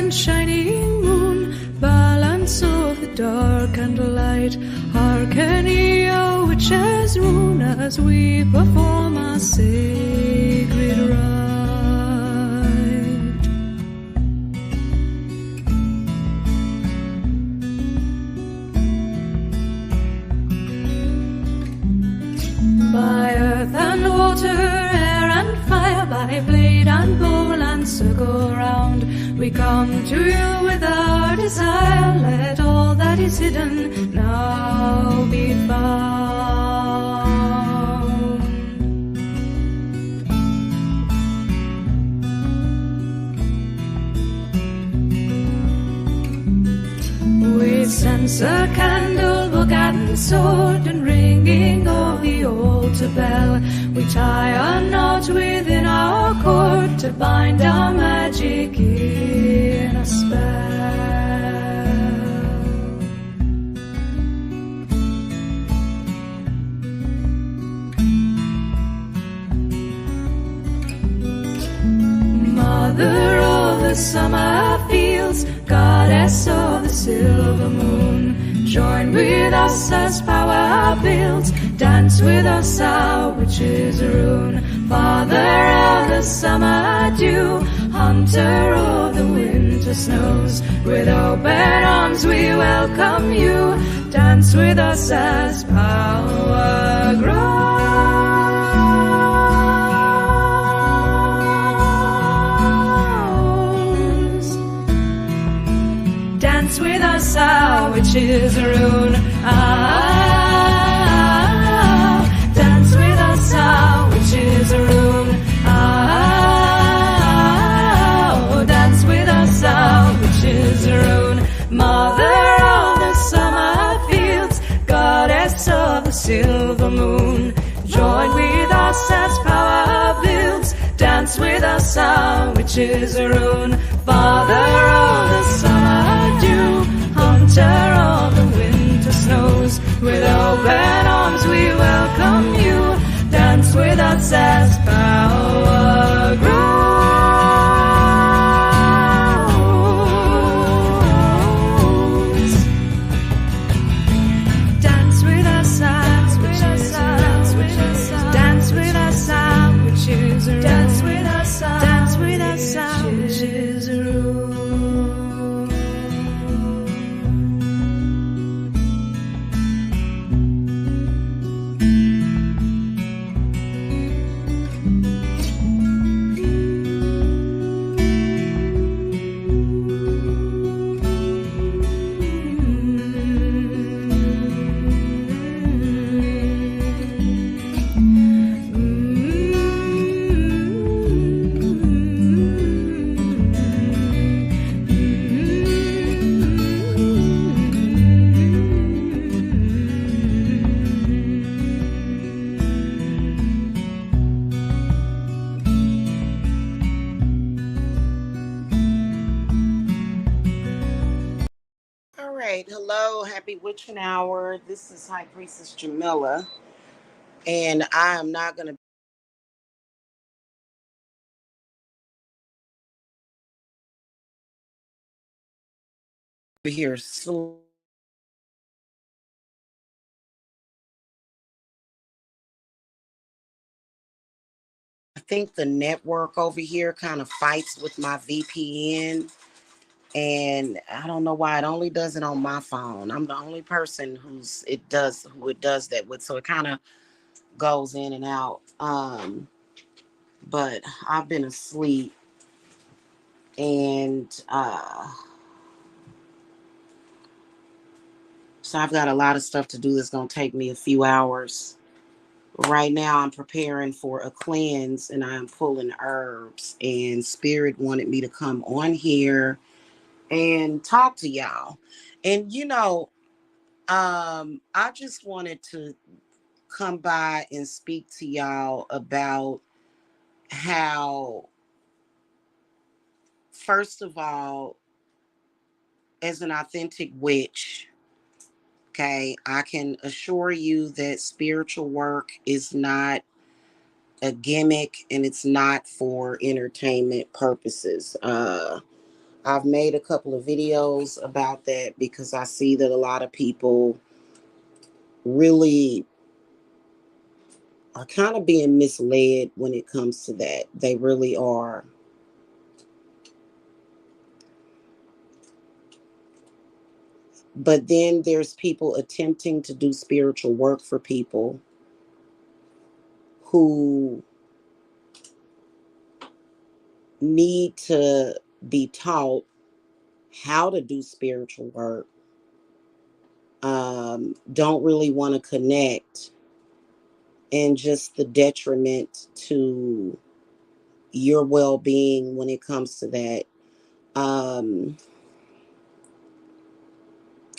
and shining moon, balance of the dark and light, hearken ye, O witches' rune, as we perform our sacred rite. By earth and water, air and fire, by blade and bowl and circle round, we come to you with our desire. Let all that is hidden now be found. With censer, candle, book and sword, and ringing of the altar bell, we tie a knot within our cord to bind our magic in a spell. Mother of the summer fields, goddess of the silver moon, join with us as power builds, dance with us our witches' rune. Father of the summer dew, hunter of the winter snows, with open arms we welcome you, dance with us as power grows. Dance with us our witches' rune. Dance with us our witches' rune. Dance with us our witches' rune. Mother of the summer fields, goddess of the silver moon, join with us as power builds, dance with us our witches' rune. Father of the summer dew, hunter of the winter snows, with open arms we welcome you, dance with us as power grows. Dance with us our witches' rune. Dance with us our witches' rune. Dance with us our witches' rune. Hello, happy witching hour. This is High Priestess Jamila, and I am not going to be here. I think the network over here kind of fights with my VPN, and I don't know why it only does it on my phone. I'm the only person who it does that with, so it kind of goes in and out. But I've been asleep, and so I've got a lot of stuff to do that's going to take me a few hours. Right now I'm preparing for a cleanse, and I'm pulling herbs, and Spirit wanted me to come on here and talk to y'all. And I just wanted to come by and speak to y'all about how, first of all, as an authentic witch, okay, I can assure you that spiritual work is not a gimmick, and it's not for entertainment purposes. I've made a couple of videos about that because I see that a lot of people really are kind of being misled when it comes to that. They really are. But then there's people attempting to do spiritual work for people who need to be taught how to do spiritual work, don't really want to connect, and just the detriment to your well-being when it comes to that. Um,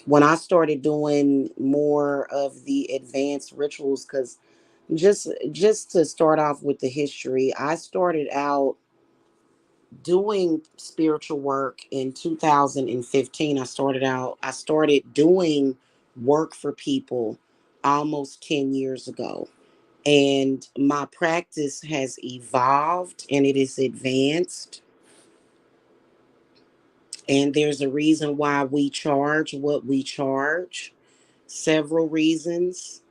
when I started doing more of the advanced rituals, because just to start off with the history, I started out doing spiritual work in 2015. I started doing work for people almost 10 years ago. And my practice has evolved and it is advanced. And there's a reason why we charge what we charge. Several reasons.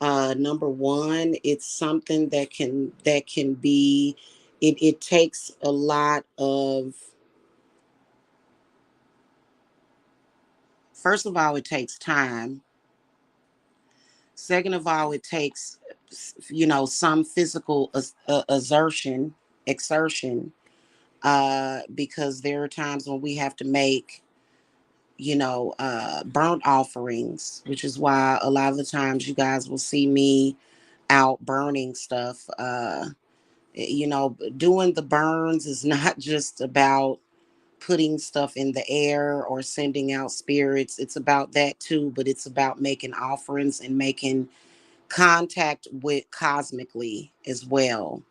Number one, it's something that can be. It takes a lot of. First of all, it takes time. Second of all, it takes, some physical exertion, because there are times when we have to make, burnt offerings, which is why a lot of the times you guys will see me out burning stuff. Doing the burns is not just about putting stuff in the air or sending out spirits. It's about that too, but it's about making offerings and making contact with cosmically as well.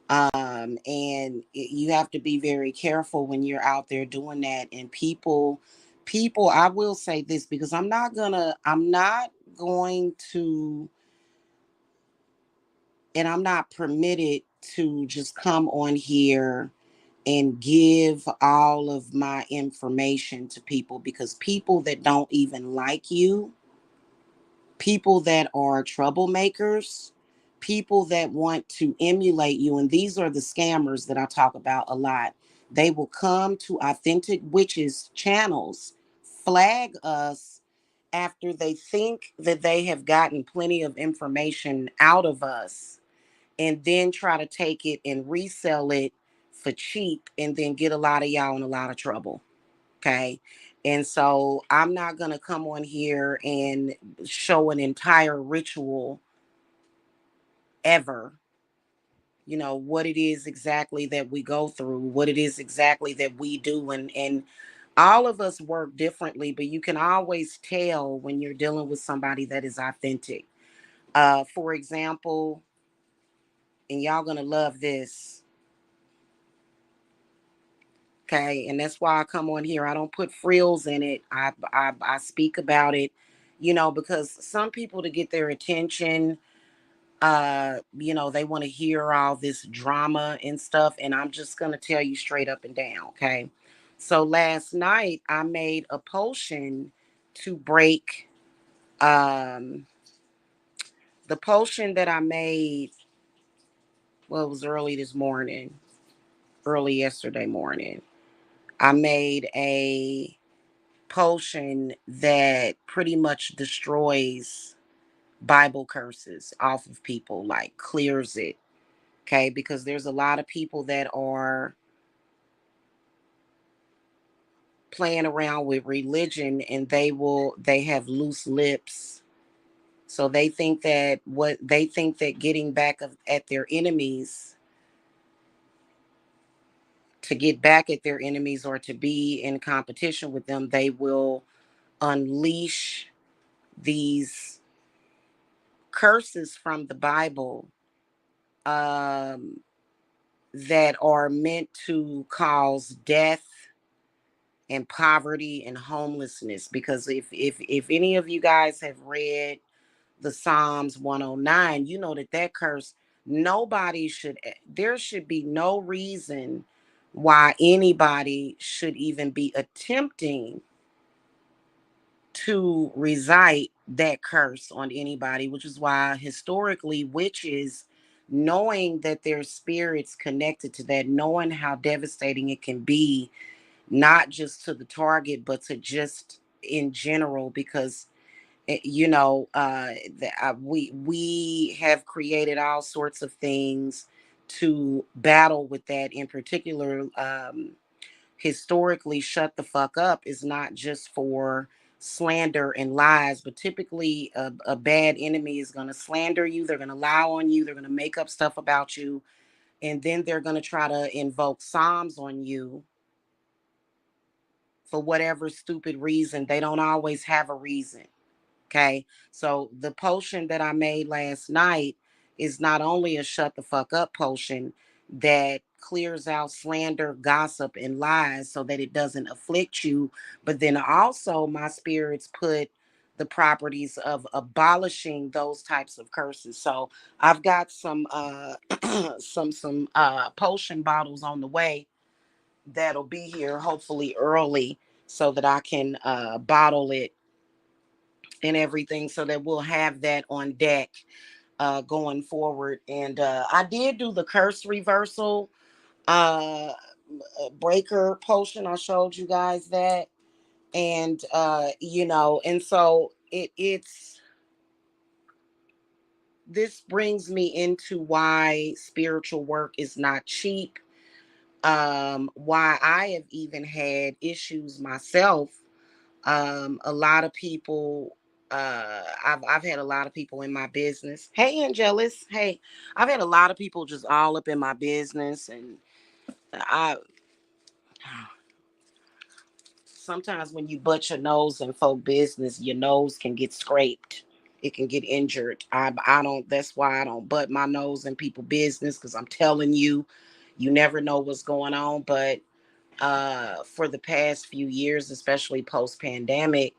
And you have to be very careful when you're out there doing that. And people, I will say this because I'm not going to, and I'm not permitted to just come on here and give all of my information to people, because people that don't even like you, people that are troublemakers, people that want to emulate you, and these are the scammers that I talk about a lot. They will come to Authentic Witches channels, flag us after they think that they have gotten plenty of information out of us, and then try to take it and resell it for cheap and then get a lot of y'all in a lot of trouble. Okay. And so I'm not going to come on here and show an entire ritual ever, what it is exactly that we go through, what it is exactly that we do. And all of us work differently, but you can always tell when you're dealing with somebody that is authentic. For example, and y'all going to love this. Okay. And that's why I come on here. I don't put frills in it. I speak about it, because some people, to get their attention, they want to hear all this drama and stuff. And I'm just going to tell you straight up and down. Okay. So last night I made a potion to break, um, the potion that I made. Well, it was early yesterday morning. I made a potion that pretty much destroys Bible curses off of people, like clears it. Okay, because there's a lot of people that are playing around with religion, and they have loose lips. So they think that getting back at their enemies, to get back at their enemies or to be in competition with them, they will unleash these curses from the Bible, um, that are meant to cause death and poverty and homelessness. Because if any of you guys have read the Psalms 109, you know that curse, nobody should, there should be no reason why anybody should even be attempting to recite that curse on anybody, which is why historically witches, knowing that there's spirits connected to that, knowing how devastating it can be, not just to the target, but to just in general, because we have created all sorts of things to battle with that. In particular, historically, shut the fuck up is not just for slander and lies, but typically a bad enemy is going to slander you, they're going to lie on you, they're going to make up stuff about you, and then they're going to try to invoke psalms on you for whatever stupid reason. They don't always have a reason. Okay. So the potion that I made last night is not only a shut the fuck up potion that clears out slander, gossip, and lies so that it doesn't afflict you, but then also my spirits put the properties of abolishing those types of curses. So I've got some some potion bottles on the way that'll be here hopefully early so that I can bottle it and everything, so that we'll have that on deck going forward. And I did do the curse reversal uh breaker potion. I showed you guys that. And and so it's this brings me into why spiritual work is not cheap, why I have even had issues myself. A lot of people, I've had a lot of people in my business. Hey, Angelus. Hey, I've had a lot of people just all up in my business, and I sometimes when you butt your nose in folk business, your nose can get scraped. It can get injured. I don't. That's why I don't butt my nose in people business, because I'm telling you, you never know what's going on. But for the past few years, especially post pandemic,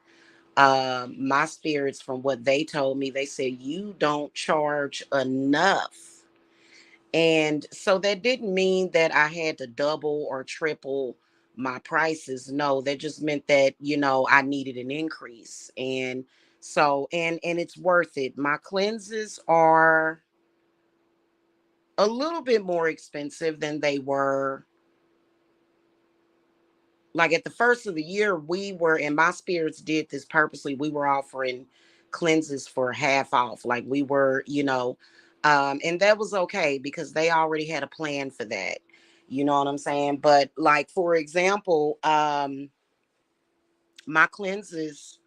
my spirits, from what they told me, they said you don't charge enough. And so that didn't mean that I had to double or triple my prices. No, that just meant that, I needed an increase. And so and it's worth it. My cleanses are a little bit more expensive than they were. Like at the first of the year, we were, and my spirits did this purposely, we were offering cleanses for half off. Like we were, and that was okay because they already had a plan for that. You know what I'm saying? But like, for example, my cleanses,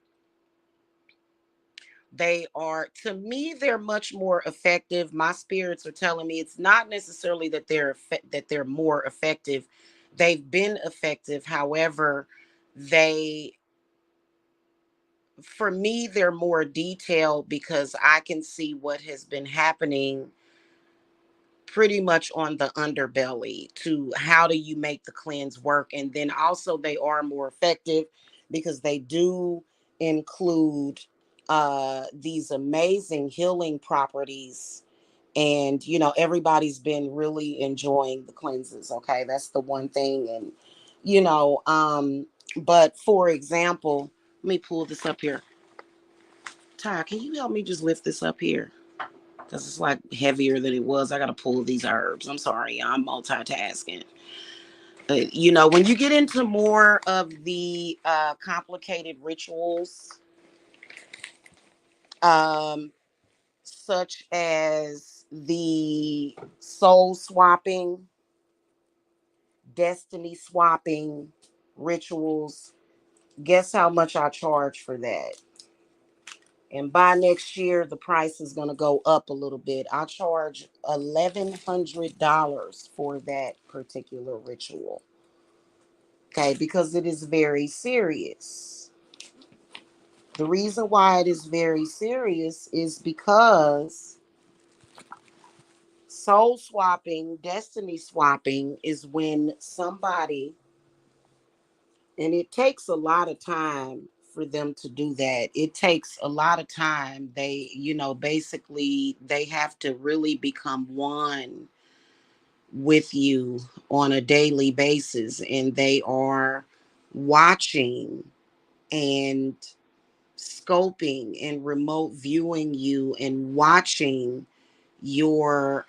they are, to me, they're much more effective. My spirits are telling me it's not necessarily that they're more effective. They've been effective. However, they for me, they're more detailed because I can see what has been happening pretty much on the underbelly to how do you make the cleanse work. And then also they are more effective because they do include these amazing healing properties. And everybody's been really enjoying the cleanses. Okay, that's the one thing. And but for example, let me pull this up here. Ty, can you help me just lift this up here? Because it's like heavier than it was. I got to pull these herbs. I'm sorry. I'm multitasking. When you get into more of the complicated rituals, um, such as the soul swapping, destiny swapping rituals, guess how much I charge for that? And by next year, the price is going to go up a little bit. I charge $1,100 for that particular ritual. Okay, because it is very serious. The reason why it is very serious is because soul swapping, destiny swapping is when somebody, and it takes a lot of time for them to do that. It takes a lot of time. They, basically, they have to really become one with you on a daily basis, and they are watching and scoping and remote viewing you and watching your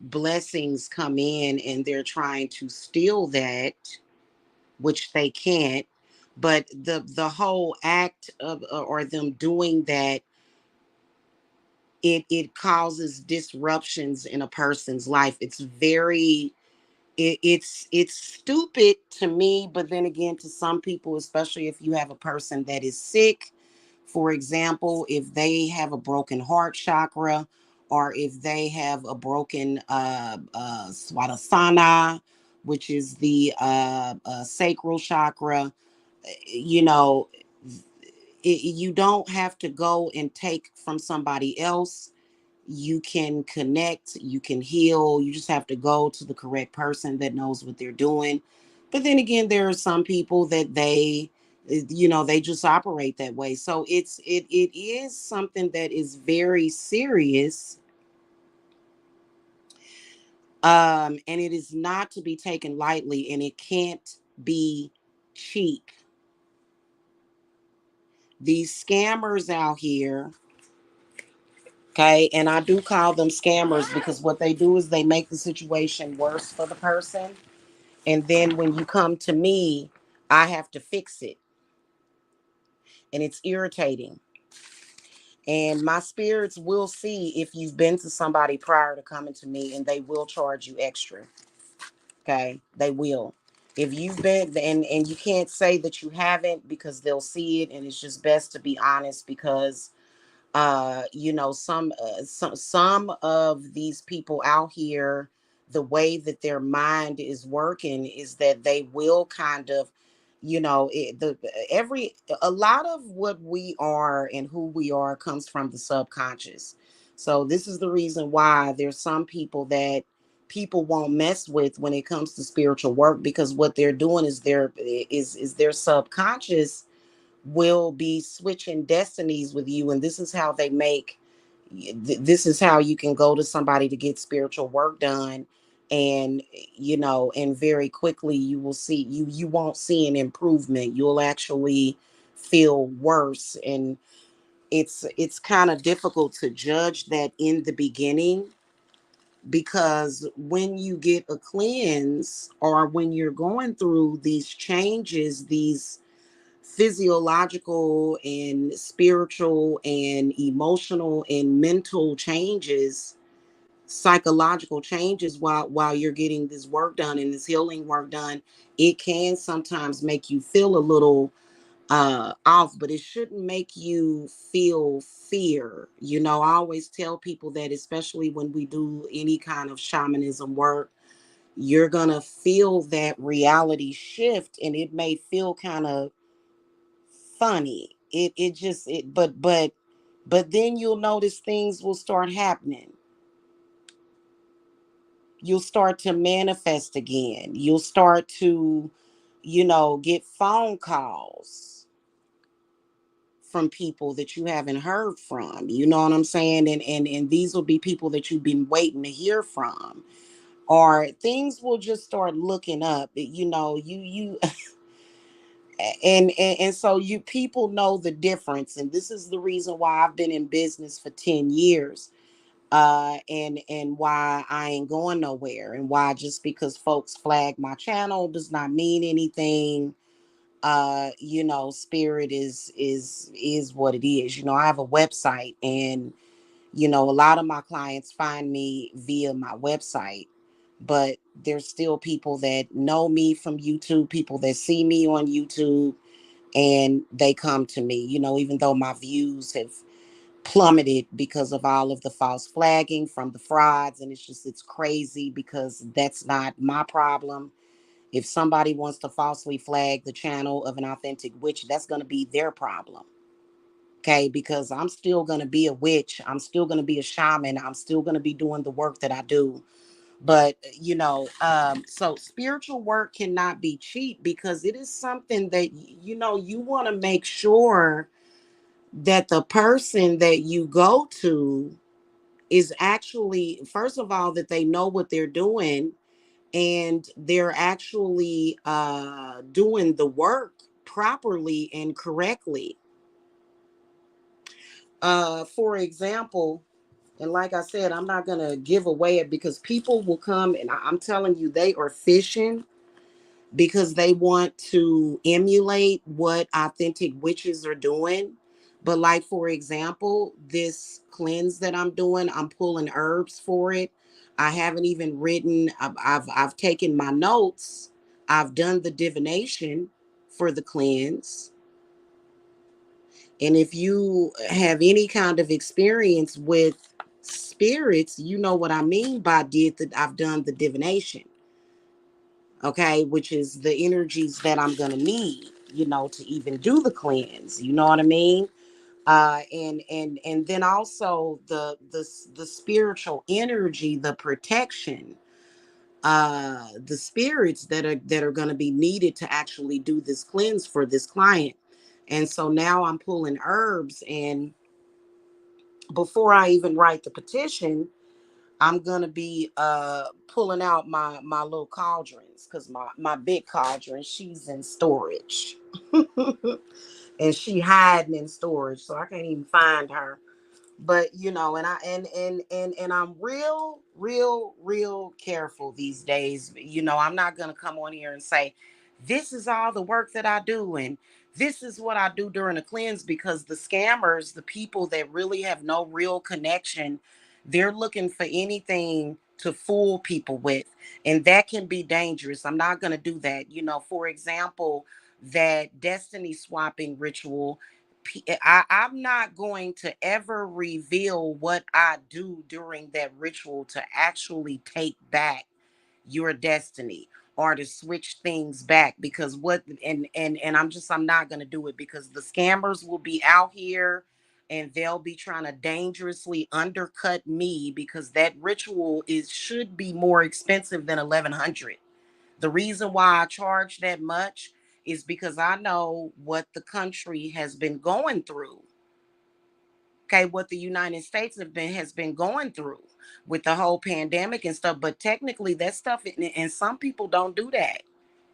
blessings come in, and they're trying to steal that, which they can't. But the whole act of or them doing that, it causes disruptions in a person's life. It's very it's stupid to me, but then again, to some people, especially if you have a person that is sick, for example, if they have a broken heart chakra, or if they have a broken swadasana, which is the sacral chakra, you know, you don't have to go and take from somebody else. You can connect, you can heal. You just have to go to the correct person that knows what they're doing. But then again, there are some people that they just operate that way. So it is something that is very serious, and it is not to be taken lightly, and it can't be cheap. These scammers out here, okay, and I do call them scammers because what they do is they make the situation worse for the person. And then when you come to me, I have to fix it. And it's irritating. And my spirits will see if you've been to somebody prior to coming to me, and they will charge you extra. Okay? They will. If you've been, and you can't say that you haven't, because they'll see it, and it's just best to be honest, because some of these people out here, the way that their mind is working is that they will kind of, every a lot of what we are and who we are comes from the subconscious. So this is the reason why there's some people that people won't mess with when it comes to spiritual work, because what they're doing is their subconscious will be switching destinies with you. And this is how they make this is how you can go to somebody to get spiritual work done, and and very quickly you will see, you won't see an improvement. You'll actually feel worse. And it's kind of difficult to judge that in the beginning, because when you get a cleanse, or when you're going through these changes, these physiological and spiritual and emotional and mental changes, psychological changes, while you're getting this work done and this healing work done, it can sometimes make you feel a little off, but it shouldn't make you feel fear. I always tell people that, especially when we do any kind of shamanism work, you're gonna feel that reality shift, and it may feel kind of funny. It just it but then you'll notice things will start happening. You'll start to manifest again. You'll start to, get phone calls from people that you haven't heard from. You know what I'm saying? And these will be people that you've been waiting to hear from. Or things will just start looking up. You and so you people know the difference. And this is the reason why I've been in business for 10 years, and why I ain't going nowhere, and why just because folks flag my channel does not mean anything. Spirit is what it is. I have a website, and a lot of my clients find me via my website, but there's still people that know me from YouTube, people that see me on YouTube, and they come to me, even though my views have plummeted because of all of the false flagging from the frauds. And it's crazy, because that's not my problem. If somebody wants to falsely flag the channel of an authentic witch, that's going to be their problem. Okay, because I'm still going to be a witch, I'm still going to be a shaman, I'm still going to be doing the work that I do. But so spiritual work cannot be cheap, because it is something that you want to make sure that the person that you go to is actually, first of all, that they know what they're doing, and they're actually doing the work properly and correctly. For example, and like I said, I'm not going to give away it, because people will come, and I'm telling you, they are fishing because they want to emulate what authentic witches are doing. But like, for example, this cleanse that I'm doing, I'm pulling herbs for it. I haven't even written. I've taken my notes. I've done the divination for the cleanse. And if you have any kind of experience with spirits, you know what I mean by I've done the divination. Okay, which is the energies that I'm gonna need, to even do the cleanse. You know what I mean? And then also the spiritual energy, the protection, the spirits that are gonna be needed to actually do this cleanse for this client. And so now I'm pulling herbs, and before I even write the petition, I'm gonna be pulling out my little cauldrons, because my big cauldron, she's in storage. And she hiding in storage, so I can't even find her. But and I and I'm real careful these days. I'm not gonna come on here and say this is all the work that I do, and this is what I do during the cleanse, because the scammers, the people that really have no real connection, they're looking for anything to fool people with, and that can be dangerous. I'm not gonna do that. For example, that destiny swapping ritual, I'm not going to ever reveal what I do during that ritual to actually take back your destiny, or to switch things back, because I'm not going to do it, because the scammers will be out here, and they'll be trying to dangerously undercut me, because that ritual should be more expensive than 1100. The reason why I charge that much is because I know what the country has been going through. Okay, what the United States has been going through with the whole pandemic and stuff. But technically, that stuff, and some people don't do that.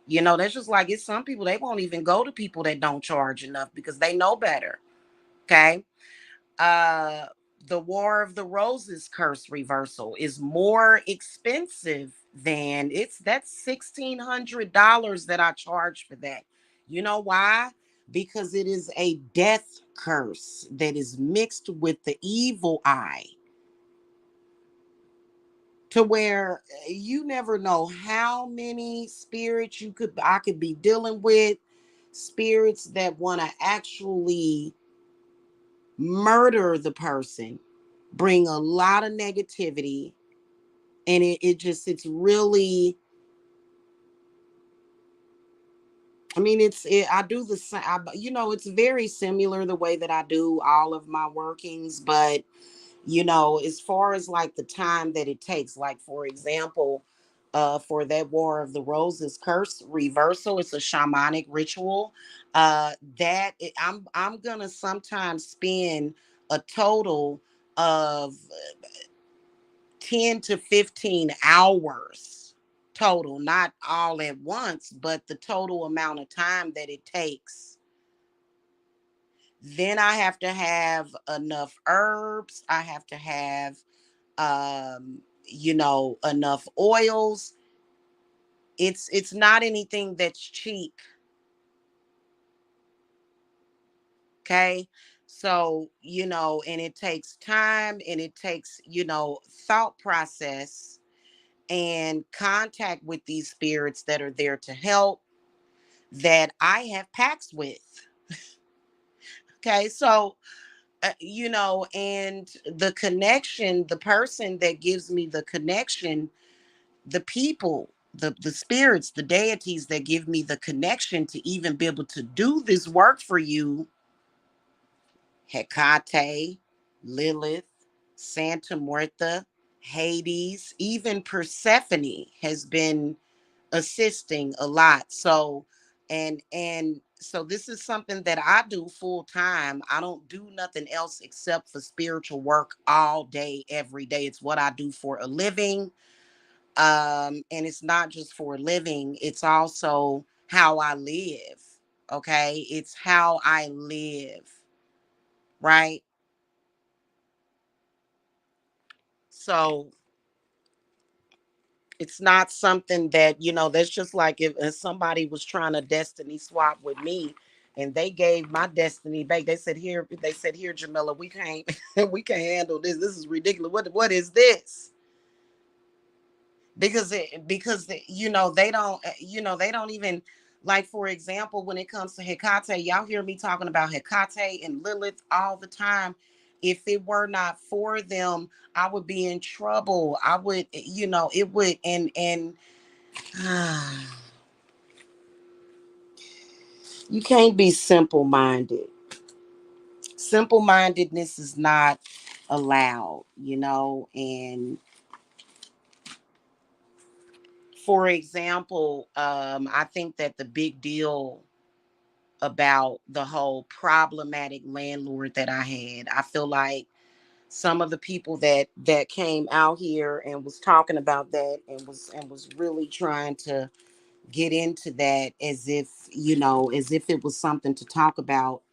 That's just like, it's some people, they won't even go to people that don't charge enough, because they know better. Okay. uh the War of the Roses curse reversal is more expensive than that's $1,600 that I charge for that. You know why? Because it is a death curse that is mixed with the evil eye, to where you never know how many spirits I could be dealing with, spirits that want to actually murder the person, bring a lot of negativity, and it's really, I mean, I do the same. It's very similar the way that I do all of my workings, but as far as like the time that it takes, like, for example, for that War of the Roses curse reversal, it's a shamanic ritual. I'm gonna sometimes spend a total of 10 to 15 hours total, not all at once, but the total amount of time that it takes. Then I have to have enough herbs. I have to have, enough oils. It's not anything that's cheap. Okay. So, and it takes time, and it takes, thought process and contact with these spirits that are there to help, that I have pacts with. Okay. So, and the connection, the person that gives me the connection, the people, the spirits, the deities that give me the connection to even be able to do this work for you, Hecate, Lilith, Santa Muerta, Hades, even Persephone has been assisting a lot. So, and So this is something that I do full time. I don't do nothing else except for spiritual work all day, every day. It's what I do for a living. And it's not just for a living, it's also how I live. Okay. It's how I live. Right. So it's not something that, that's just like if somebody was trying to destiny swap with me and they gave my destiny back. They said here, Jamila, we can't we can't handle this. This is ridiculous. What is this? Because they don't they don't even, like, for example, when it comes to Hecate, y'all hear me talking about Hecate and Lilith all the time. If it were not for them, I would be in trouble. I would, it would. And you can't be simple minded. Simple mindedness is not allowed, and for example, I think that the big deal about the whole problematic landlord that I had, I feel like some of the people that came out here and was talking about that and was really trying to get into that as if, as if it was something to talk about.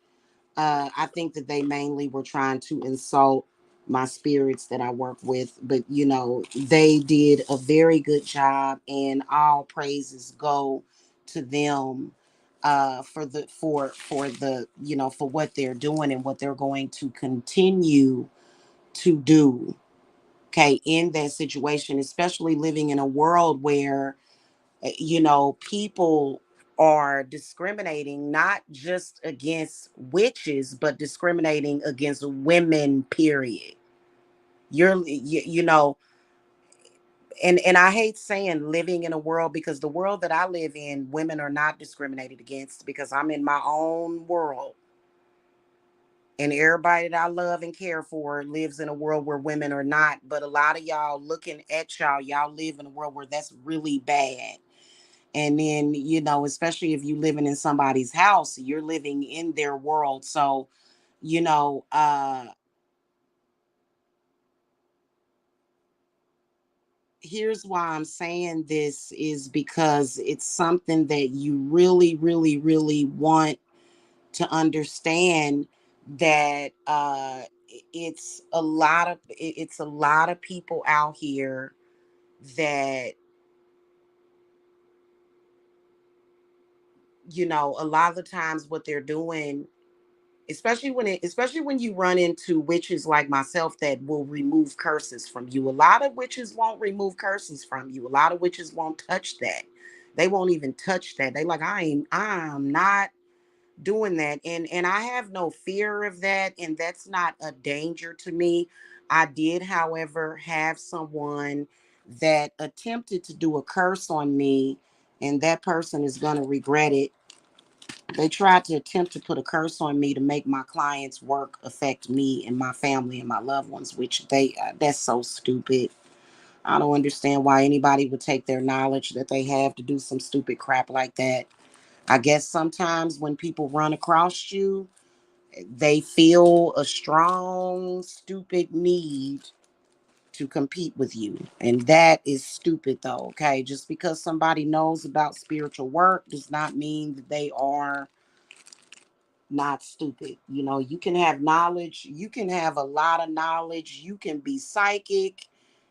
I think that they mainly were trying to insult my spirits that I work with, but they did a very good job, and all praises go to them for what they're doing and what they're going to continue to do. Okay, in that situation, especially living in a world where people are discriminating not just against witches, but discriminating against women, period. You know, and I hate saying living in a world, because the world that I live in, women are not discriminated against, because I'm in my own world. And everybody that I love and care for lives in a world where women are not. But a lot of y'all, looking at y'all live in a world where that's really bad. And then, especially if you living in somebody's house, you're living in their world. So, you know, uh, here's why I'm saying this, is because it's something that you really, really, really want to understand, that it's a lot of people out here that, a lot of the times what they're doing, especially when you run into witches like myself that will remove curses from you. A lot of witches won't remove curses from you. A lot of witches won't touch that. They won't even touch that. They like, I'm not doing that. And I have no fear of that, and that's not a danger to me. I did, however, have someone that attempted to do a curse on me, and that person is going to regret it. They tried to attempt to put a curse on me to make my clients' work affect me and my family and my loved ones, which that's so stupid. I don't understand why anybody would take their knowledge that they have to do some stupid crap like that. I guess sometimes when people run across you, they feel a strong, stupid need to compete with you. And that is stupid, though, okay? Just because somebody knows about spiritual work does not mean that they are not stupid. You can have knowledge, you can have a lot of knowledge, you can be psychic,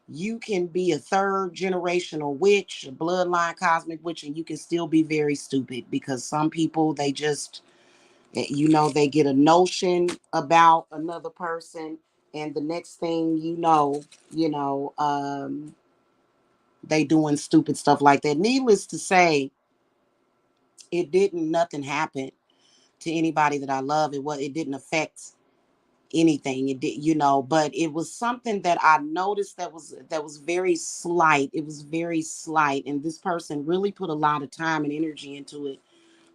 you can be a third generational witch, a bloodline cosmic witch, and you can still be very stupid, because some people, they just, they get a notion about another person, and the next thing you know, they doing stupid stuff like that. Needless to say, nothing happened to anybody that I love. It didn't affect anything. It did, but it was something that I noticed that was very slight. It was very slight, and this person really put a lot of time and energy into it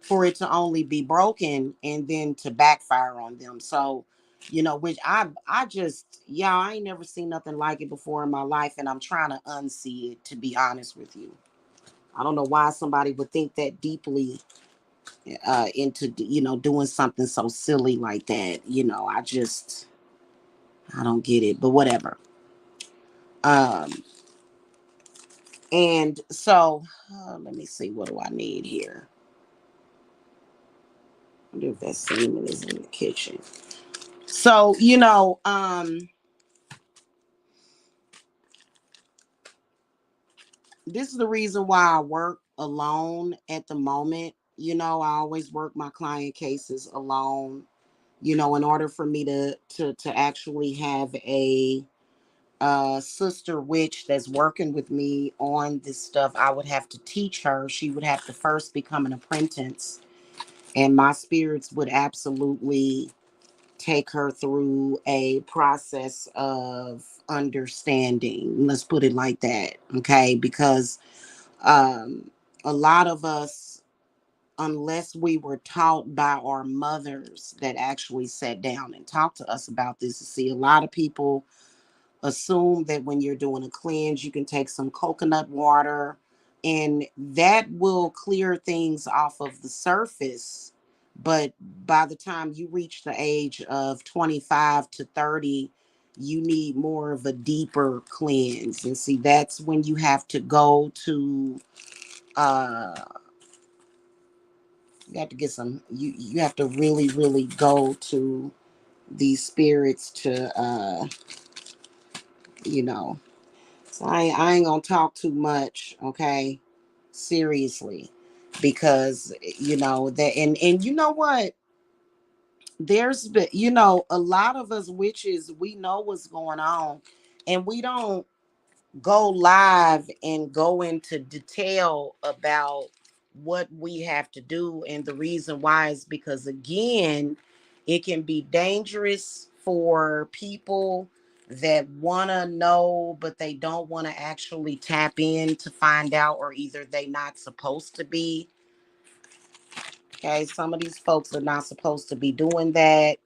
for it to only be broken and then to backfire on them. So, which I just, yeah, I ain't never seen nothing like it before in my life, and I'm trying to unsee it, to be honest with you. I don't know why somebody would think that deeply into, doing something so silly like that. I don't get it, but whatever. Um, and so let me see, what do I need here? I wonder if that semen is in the kitchen. So, this is the reason why I work alone at the moment. I always work my client cases alone. In order for me to actually have a sister witch that's working with me on this stuff, I would have to teach her. She would have to first become an apprentice, and my spirits would absolutely take her through a process of understanding. Let's put it like that, okay? Because um, a lot of us, unless we were taught by our mothers that actually sat down and talked to us about this, see, a lot of people assume that when you're doing a cleanse, you can take some coconut water and that will clear things off of the surface. But by the time you reach the age of 25 to 30, you need more of a deeper cleanse. And see, that's when you have to go to uh you have to get some, you have to really, really go to these spirits to you know so I ain't gonna talk too much, okay? Seriously. Because that, and you know what? There's been, a lot of us witches, we know what's going on, and we don't go live and go into detail about what we have to do. And the reason why is because, again, it can be dangerous for people that want to know but they don't want to actually tap in to find out, or either they not supposed to be. Okay, some of these folks are not supposed to be doing that.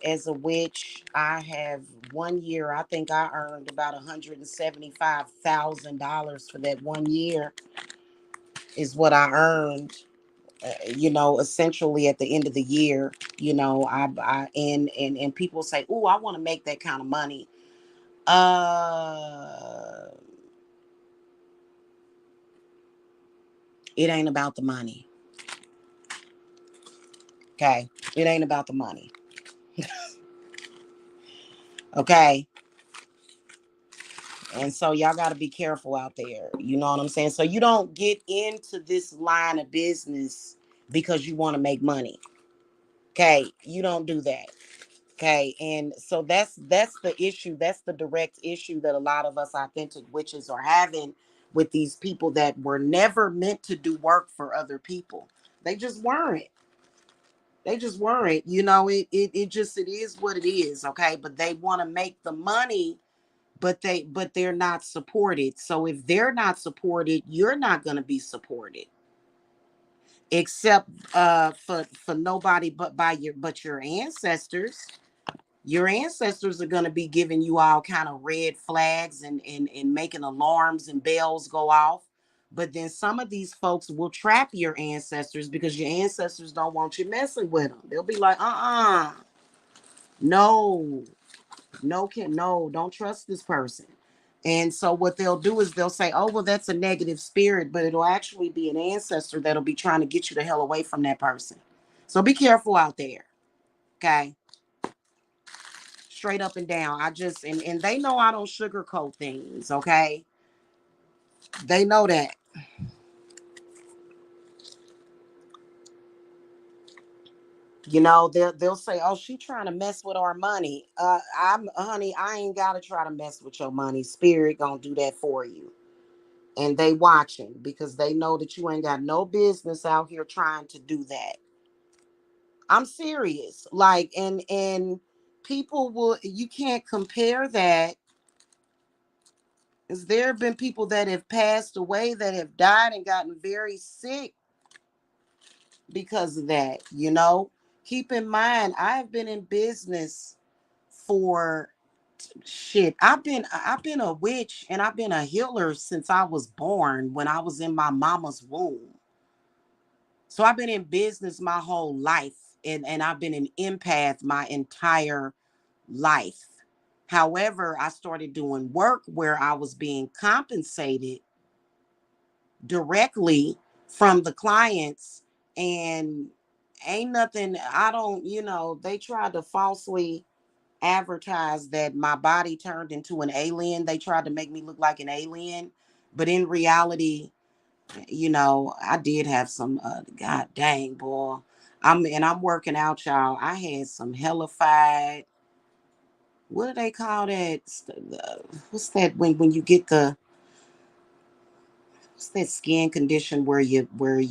As a witch, I have 1 year, I think I earned about $175,000 for that 1 year, is what I earned, essentially at the end of the year. And people say, "Oh, I want to make that kind of money." Uh, it ain't about the money. Okay. It ain't about the money. Okay. And so y'all got to be careful out there. You know what I'm saying? So you don't get into this line of business because you want to make money. Okay? You don't do that. Okay? And so that's the issue. That's the direct issue that a lot of us authentic witches are having with these people that were never meant to do work for other people. They just weren't. They just weren't. It is what it is, okay? But they want to make the money, but they're not supported. So if they're not supported, you're not going to be supported, except for nobody but your ancestors. Your ancestors are going to be giving you all kind of red flags and making alarms and bells go off. But then some of these folks will trap your ancestors because your ancestors don't want you messing with them. They'll be like, no, no, don't trust this person. And so what they'll do is they'll say, "Oh, well, that's a negative spirit," but it'll actually be an ancestor that'll be trying to get you the hell away from that person. So be careful out there. Okay? Straight up and down. And they know I don't sugarcoat things, okay? They know that. They'll say, "Oh, she trying to mess with our money." I'm honey, I ain't gotta try to mess with your money. Spirit gonna do that for you. And they watching because they know that you ain't got no business out here trying to do that. I'm serious. Like, and people will, you can't compare that. As there have been people that have passed away, that have died and gotten very sick because of that. Keep in mind, I have been in business for shit, I've been a witch and I've been a healer since I was born, when I was in my mama's womb. So I've been in business my whole life, and I've been an empath my entire life. However, I started doing work where I was being compensated directly from the clients, and ain't nothing, I don't, they tried to falsely advertise that my body turned into an alien. They tried to make me look like an alien, but in reality, I did have some god dang boy. I'm working out, y'all. I had some hellified, what do they call that? What's that when you get the, what's that skin condition where you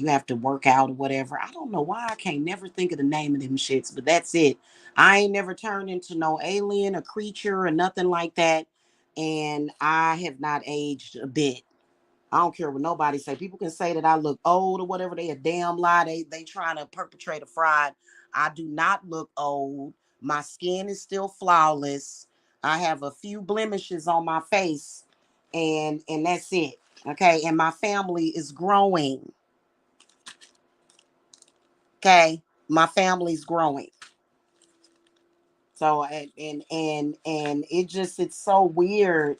have to work out or whatever? I don't know why I can't never think of the name of them shits, but that's it. I ain't never turned into no alien, a creature, or nothing like that. And I have not aged a bit. I don't care what nobody say. People can say that I look old or whatever. They a damn lie. They trying to perpetrate a fraud. I do not look old. My skin is still flawless. I have a few blemishes on my face, and that's it. Okay, and my family is growing. Okay, my family's growing. So and it's so weird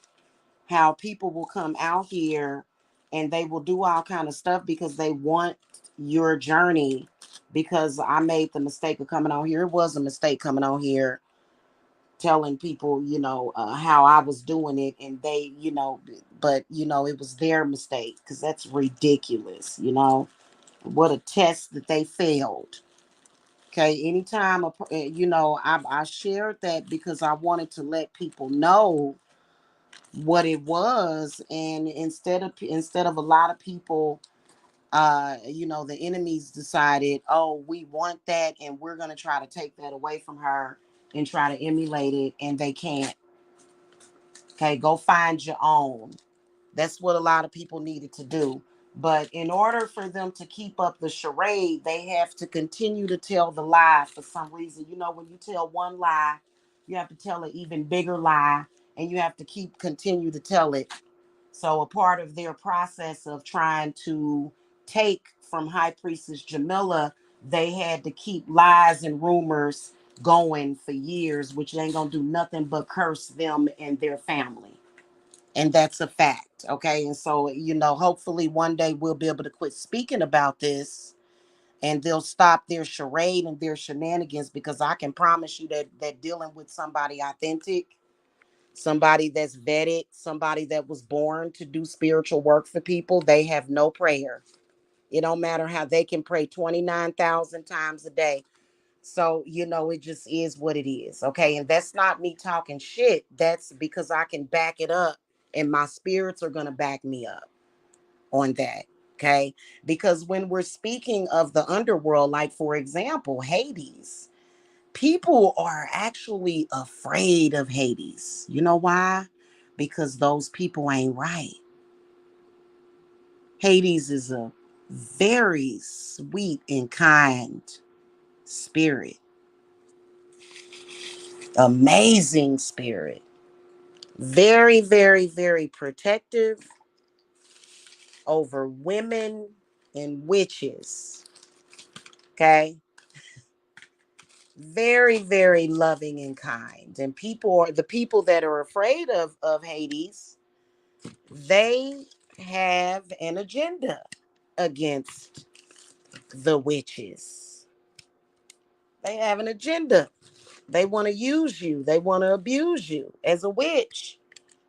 how people will come out here and they will do all kind of stuff because they want your journey. Because I made the mistake of coming on here. It was a mistake coming on here telling people, how I was doing it, and they, but it was their mistake, because that's ridiculous. What a test that they failed. Okay, anytime I shared that because I wanted to let people know what it was. And instead of a lot of people, the enemies decided, oh, we want that and we're going to try to take that away from her and try to emulate it, and they can't. Okay, go find your own. That's what a lot of people needed to do. But in order for them to keep up the charade, they have to continue to tell the lie for some reason. When you tell one lie, you have to tell an even bigger lie, and you have to continue to tell it. So a part of their process of trying to take from High Priestess Jamila, they had to keep lies and rumors going for years, which ain't gonna do nothing but curse them and their family. And that's a fact. Okay. And so, hopefully one day we'll be able to quit speaking about this, and they'll stop their charade and their shenanigans, because I can promise you that dealing with somebody authentic, somebody that's vetted, somebody that was born to do spiritual work for people, they have no prayer. It don't matter how they can pray 29,000 times a day. So, it just is what it is. Okay. And that's not me talking shit. That's because I can back it up, and my spirits are going to back me up on that. Okay. Because when we're speaking of the underworld, like for example, Hades, people are actually afraid of Hades. You know why? Because those people ain't right. Hades is a very sweet and kind spirit, amazing spirit, very, very, very protective over women and witches. Okay. Very, very loving and kind. And the people that are afraid of Hades, they have an agenda against the witches. They have an agenda. They want to use you. They want to abuse you as a witch.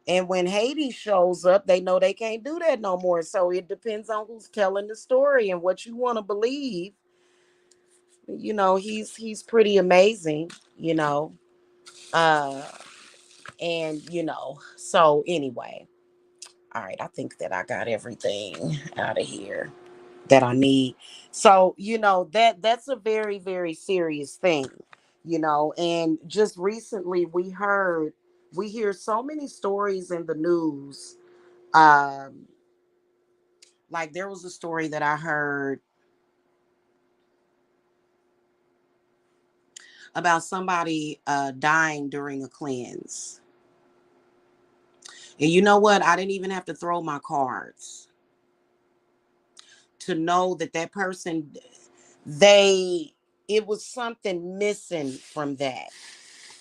And when Hades shows up, they know they can't do that no more. So it depends on who's telling the story and what you want to believe. He's pretty amazing, Uh and so anyway, all right, I think that I got everything out of here that I need. So, that's a very, very serious thing, and just recently we hear so many stories in the news. Um, like there was a story that I heard about somebody dying during a cleanse. And you know what? I didn't even have to throw my cards to know that that person, they, it was something missing from that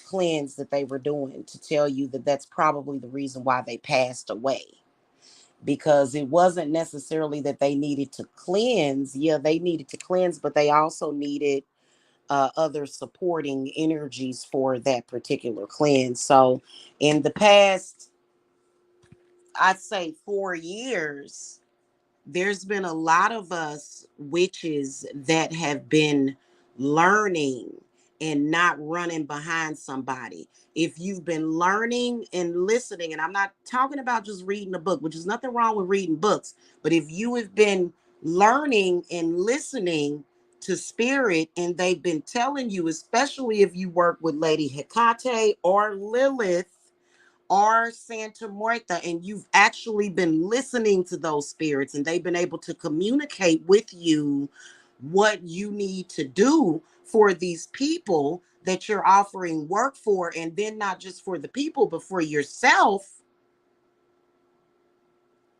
cleanse that they were doing to tell you that that's probably the reason why they passed away. Because it wasn't necessarily that they needed to cleanse. Yeah, they needed to cleanse, but they also needed other supporting energies for that particular cleanse. So in the past, I'd say 4 years, there's been a lot of us witches that have been learning and not running behind somebody. If you've been learning and listening, and I'm not talking about just reading a book, which is nothing wrong with reading books, but if you have been learning and listening to spirit and they've been telling you, especially if you work with Lady Hecate or Lilith or Santa Muerta, and you've actually been listening to those spirits and they've been able to communicate with you what you need to do for these people that you're offering work for, and then not just for the people, but for yourself,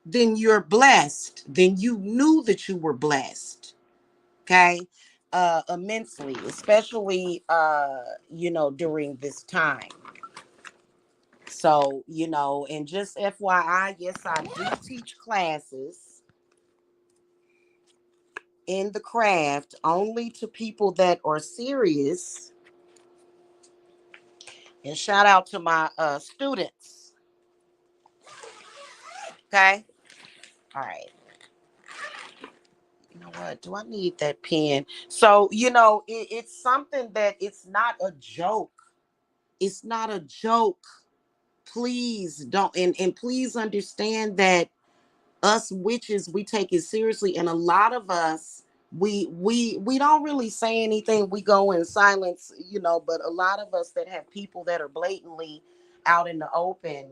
then you're blessed. Then you knew that you were blessed. Okay. Immensely, especially during this time. So, and just FYI, yes, I do teach classes in the craft only to people that are serious. And shout out to my students. Okay. All right. You know what? Do I need that pen? So, it's something that it's not a joke. It's not a joke. Please don't. And please understand that us witches, we take it seriously, and a lot of us, we don't really say anything. We go in silence, but a lot of us that have people that are blatantly out in the open,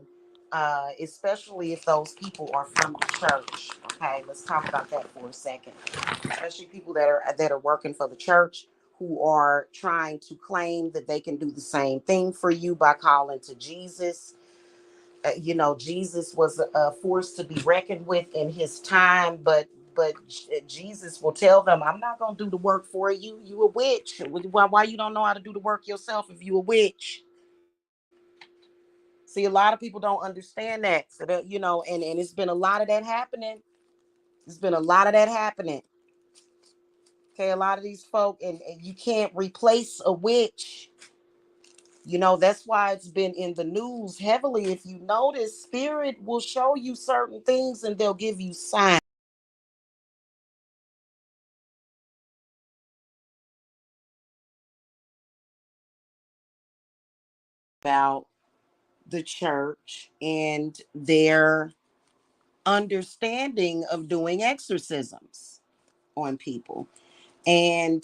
especially if those people are from the church. Okay, let's talk about that for a second. Especially people that are working for the church, who are trying to claim that they can do the same thing for you by calling to Jesus. Jesus was a force to be reckoned with in his time, but Jesus will tell them, "I'm not gonna do the work for you. You a witch. Why you don't know how to do the work yourself if you a witch?" See, a lot of people don't understand that. So that and it's been a lot of that happening. There's been a lot of that happening. Okay, a lot of these folk, and you can't replace a witch. That's why it's been in the news heavily. If you notice, spirit will show you certain things and they'll give you signs about the church and their understanding of doing exorcisms on people. And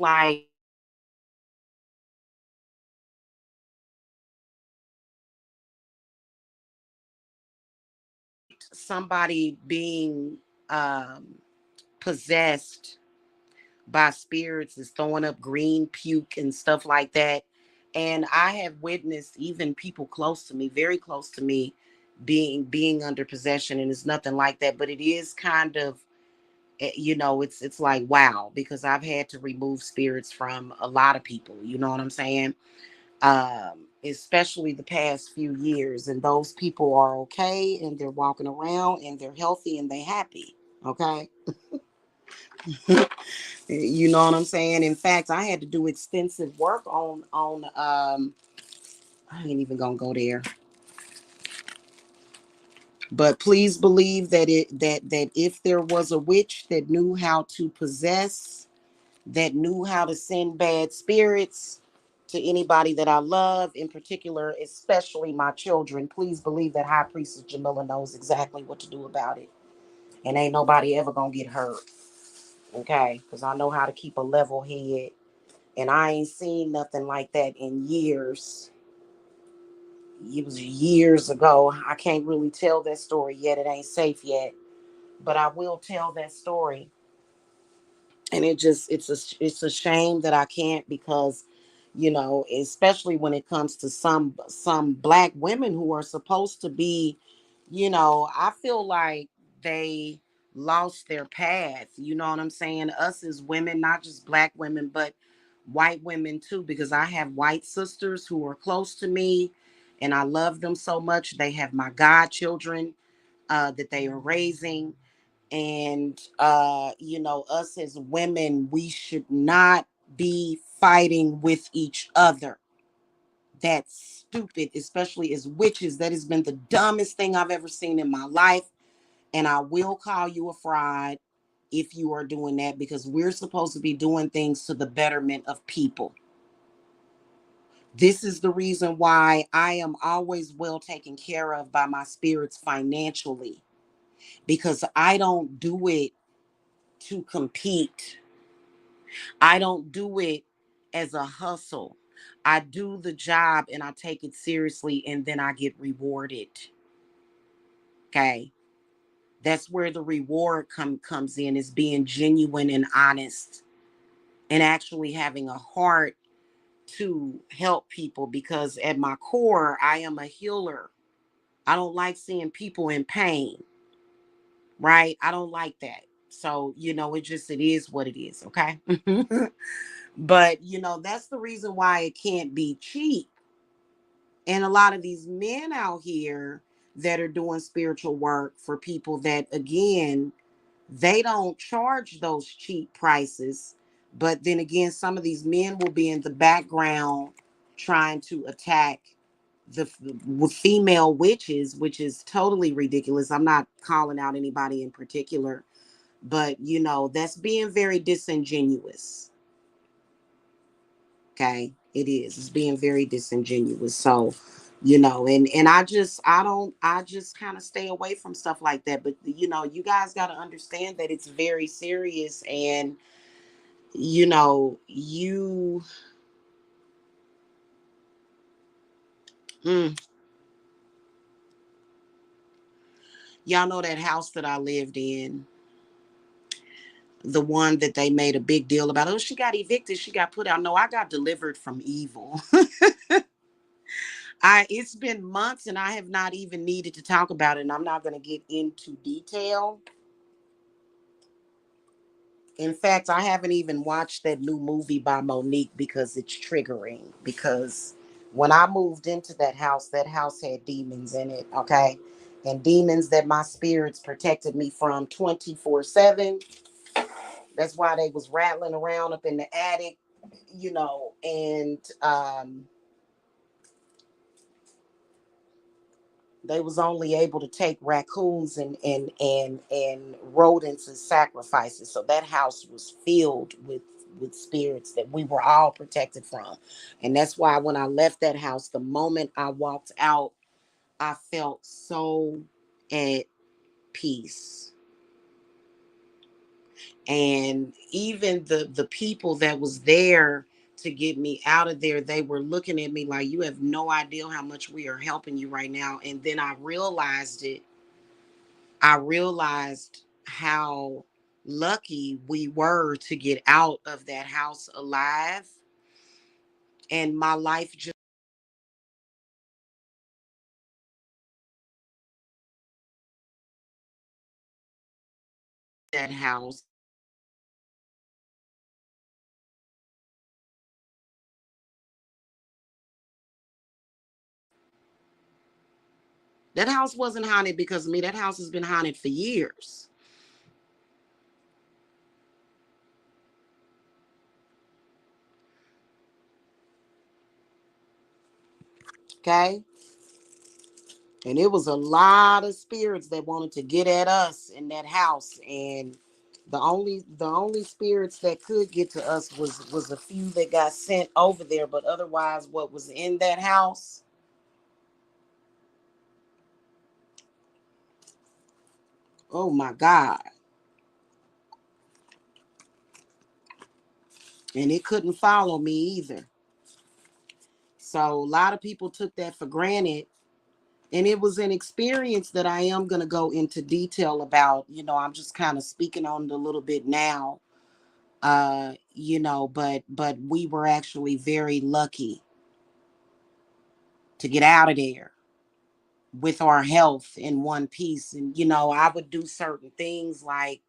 like somebody being possessed by spirits is throwing up green puke and stuff like that. And I have witnessed even people close to me, very close to me, being under possession, and it's nothing like that. But it is kind of, it's like wow, because I've had to remove spirits from a lot of people. You know what I'm saying? Especially the past few years, and those people are okay, and they're walking around, and they're healthy, and they happy. Okay. You know what I'm saying? In fact, I had to do extensive work on I ain't even gonna go there. But please believe that if there was a witch that knew how to possess, that knew how to send bad spirits to anybody that I love, in particular, especially my children, please believe that High Priestess Jamila knows exactly what to do about it. And ain't nobody ever gonna get hurt. Okay? Because I know how to keep a level head. And I ain't seen nothing like that in years. It was years ago. I can't really tell that story yet. It ain't safe yet. But I will tell that story. And it's a shame that I can't, because especially when it comes to some black women who are supposed to be, I feel like they lost their path. You know what I'm saying? Us as women, not just black women, but white women too, because I have white sisters who are close to me and I love them so much. They have my godchildren that they are raising. And us as women, we should not be fighting with each other. That's stupid, especially as witches. That has been the dumbest thing I've ever seen in my life. And I will call you a fraud if you are doing that, because we're supposed to be doing things to the betterment of people. This is the reason why I am always well taken care of by my spirits financially, because I don't do it to compete. I don't do it as a hustle. I do the job and I take it seriously, and then I get rewarded. Okay. That's where the reward comes in, is being genuine and honest and actually having a heart to help people, because at my core, I am a healer. I don't like seeing people in pain, right? I don't like that. So, it is what it is, okay? But, that's the reason why it can't be cheap. And a lot of these men out here that are doing spiritual work for people, that, again, they don't charge those cheap prices. But then again, some of these men will be in the background trying to attack the female witches, which is totally ridiculous. I'm not calling out anybody in particular, but that's being very disingenuous. Okay, it is. It's being very disingenuous. So, and I just kind of stay away from stuff like that. But you guys got to understand that it's very serious, and you mm, y'all know that house that I lived in, the one that they made a big deal about. Oh, she got evicted, she got put out. No, I got delivered from evil. It's been months and I have not even needed to talk about it, and I'm not going to get into detail. In fact, I haven't even watched that new movie by Monique because it's triggering. Because when I moved into that house had demons in it, okay? And demons that my spirits protected me from 24/7. That's why they was rattling around up in the attic, and they was only able to take raccoons and rodents as sacrifices. So that house was filled with spirits that we were all protected from. And that's why when I left that house, the moment I walked out, I felt so at peace. And even the people that was there to get me out of there, they were looking at me like, you have no idea how much we are helping you right now. And then I realized how lucky we were to get out of that house alive. And my life just that house. That house wasn't haunted because of me. That house has been haunted for years. Okay. And it was a lot of spirits that wanted to get at us in that house. And the only spirits that could get to us was a few that got sent over there. But otherwise, what was in that house, oh my God. And it couldn't follow me either. So a lot of people took that for granted. And it was an experience that I am going to go into detail about. I'm just kind of speaking on it a little bit now. But we were actually very lucky to get out of there with our health in one piece. And I would do certain things, like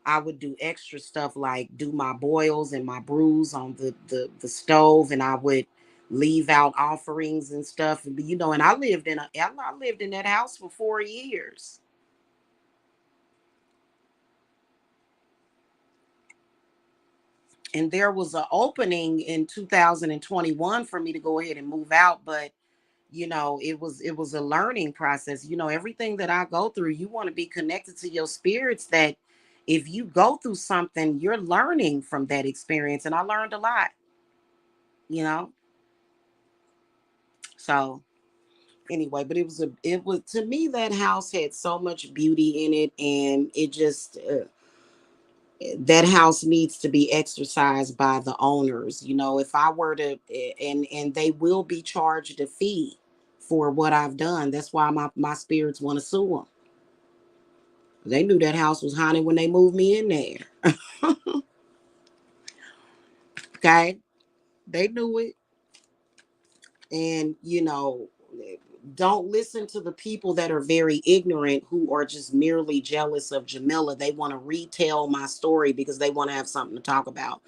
I would do extra stuff, like do my boils and my brews on the stove, and I would leave out offerings and stuff. And and I lived in that house for 4 years. And there was an opening in 2021 for me to go ahead and move out, but it was a learning process. Everything that I go through, you want to be connected to your spirits, that if you go through something, you're learning from that experience. And I learned a lot, you know so anyway. But it was, to me, that house had so much beauty in it, and it just that house needs to be exercised by the owners. If I were to, and they will be charged a fee for what I've done. That's why my spirits want to sue them. They knew that house was haunted when they moved me in there. Okay, they knew it. And don't listen to the people that are very ignorant, who are just merely jealous of Jamila. They want to retell my story because they want to have something to talk about.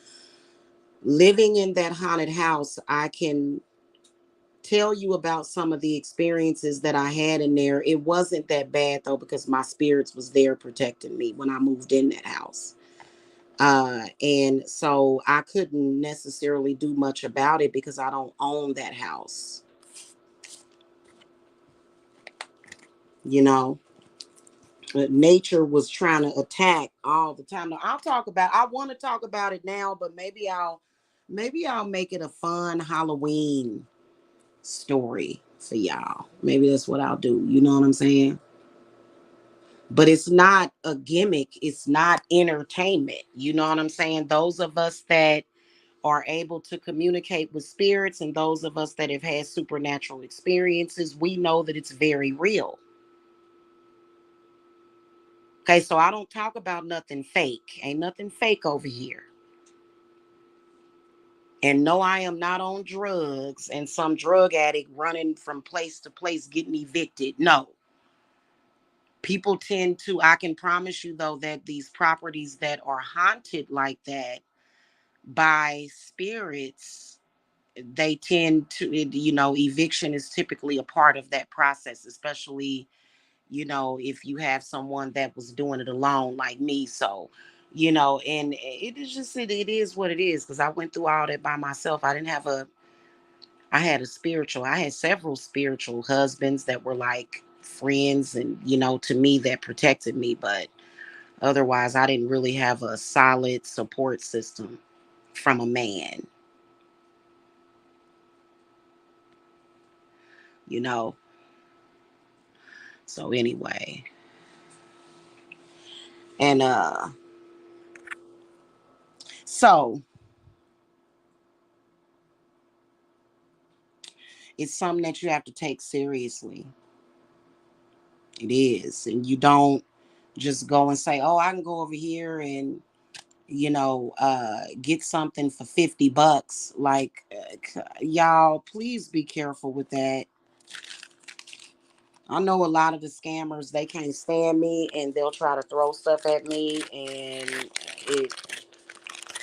Living in that haunted house, I can tell you about some of the experiences that I had in there. It wasn't that bad though, because my spirits was there protecting me when I moved in that house. And so I couldn't necessarily do much about it because I don't own that house. You know, Nature was trying to attack all the time. Now, I want to talk about it now, but maybe I'll make it a fun Halloween story for y'all. Maybe that's what I'll do. You know what I'm saying? But it's not a gimmick. It's not entertainment. You know what I'm saying? Those of us that are able to communicate with spirits, and those of us that have had supernatural experiences, we know that it's very real. Okay, so I don't talk about nothing fake. Ain't nothing fake over here. And no, I am not on drugs and some drug addict running from place to place getting evicted. No. People tend to, I can promise you though, that these properties that are haunted like that by spirits, they tend to, eviction is typically a part of that process, especially, if you have someone that was doing it alone like me. So, and it is just, it is what it is, because I went through all that by myself. I had several spiritual husbands that were like friends, and, to me, that protected me. But otherwise, I didn't really have a solid support system from a man, you know. So anyway, and so it's something that you have to take seriously. It is. And you don't just go and say, "Oh, I can go over here and get something for $50." Like, y'all, please be careful with that. I know a lot of the scammers, they can't stand me, and they'll try to throw stuff at me, and it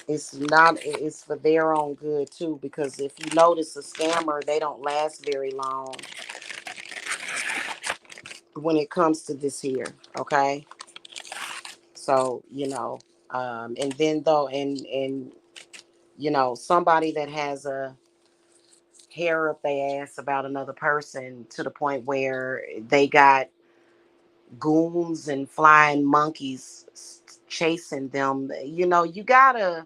it's for their own good too, because if you notice, a scammer, they don't last very long when it comes to this here. Okay, so and then though, and somebody that has a hair up their ass about another person to the point where they got goons and flying monkeys chasing them. You gotta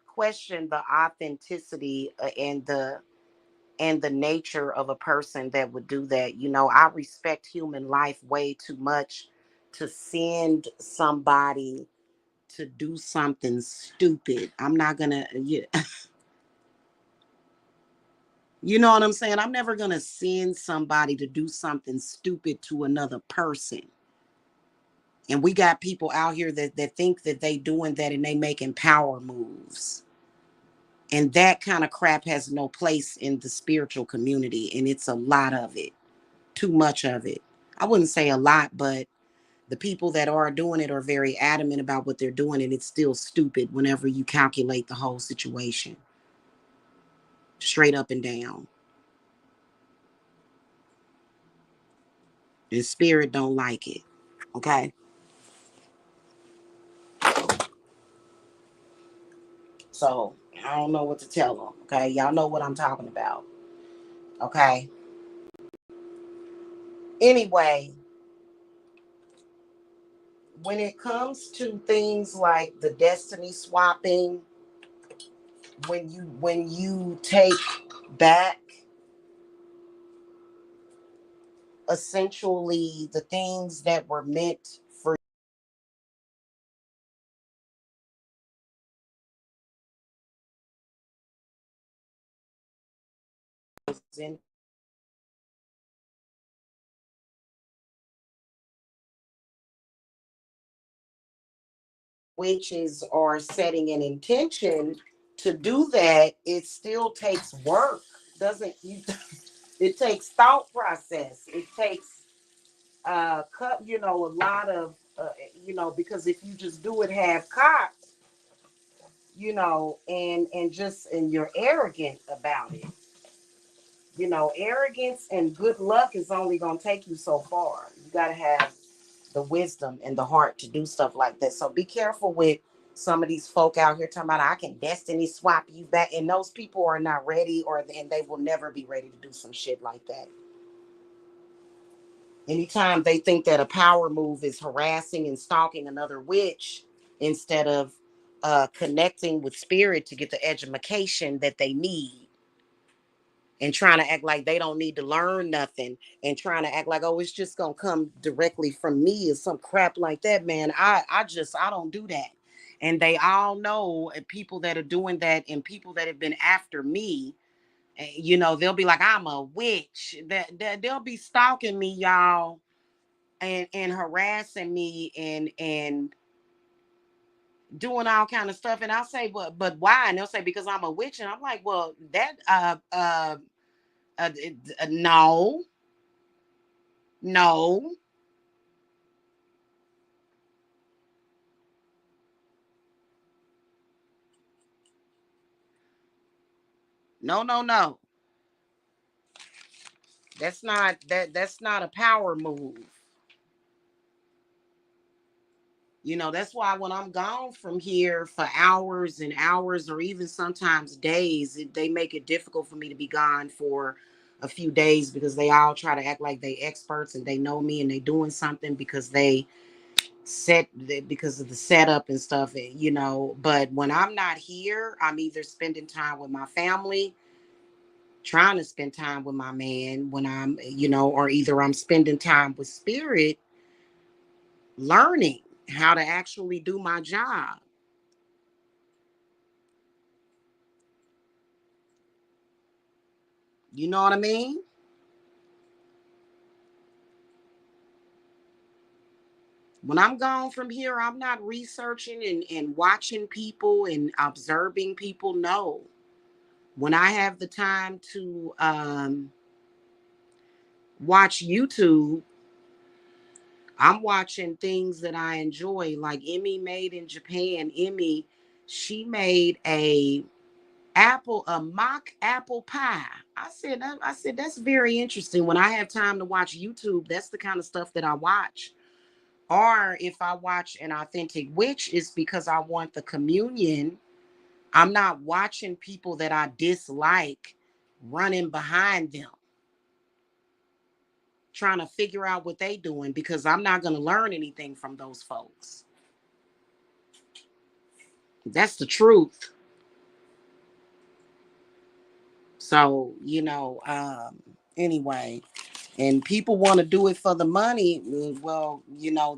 question the authenticity, and the nature of a person that would do that. I respect human life way too much to send somebody to do something stupid. I'm not gonna, you know what I'm saying? I'm never gonna send somebody to do something stupid to another person. And we got people out here that think that they doing that and they making power moves. And that kind of crap has no place in the spiritual community. And it's a lot of it, too much of it. I wouldn't say a lot, but the people that are doing it are very adamant about what they're doing. And it's still stupid whenever you calculate the whole situation. Straight up and down. And spirit don't like it. Okay. So I don't know what to tell them. Okay. Y'all know what I'm talking about. Okay. Anyway, when it comes to things like the destiny swapping, when you take back essentially the things that were meant for you, witches are setting an intention to do that, it still takes work. Doesn't you? It takes thought process. It takes cut. A lot of because if you just do it half cocked, and you're arrogant about it. Arrogance and good luck is only gonna take you so far. You gotta have the wisdom and the heart to do stuff like that. So be careful with some of these folk out here talking about I can destiny swap you back, and those people are not ready, and they will never be ready to do some shit like that. Anytime they think that a power move is harassing and stalking another witch instead of connecting with spirit to get the education that they need, and trying to act like they don't need to learn nothing, and trying to act like, oh, it's just gonna come directly from me or some crap like that, man. I don't do that. And they all know people that are doing that, and people that have been after me, they'll be like, I'm a witch. That they'll be stalking me, y'all, and harassing me and doing all kind of stuff. And I'll say, but why? And they'll say, because I'm a witch. And I'm like, well, that no, no, no, no, no. That's not a power move. That's why when I'm gone from here for hours and hours, or even sometimes days, they make it difficult for me to be gone for a few days, because they all try to act like they experts and they know me and they doing something because because of the setup and stuff, but when I'm not here, I'm either spending time with my family, trying to spend time with my man, when I'm, or either I'm spending time with spirit, learning how to actually do my job. You know what I mean? When I'm gone from here, I'm not researching and watching people and observing people. No. When I have the time to watch YouTube, I'm watching things that I enjoy. Like Emmy made in Japan. Emmy, she made a mock apple pie. I said that's very interesting. When I have time to watch YouTube, that's the kind of stuff that I watch. Or if I watch an authentic witch, it's because I want the communion. I'm not watching people that I dislike running behind them, trying to figure out what they doing, because I'm not going to learn anything from those folks. That's the truth. So, anyway, and people want to do it for the money. Well,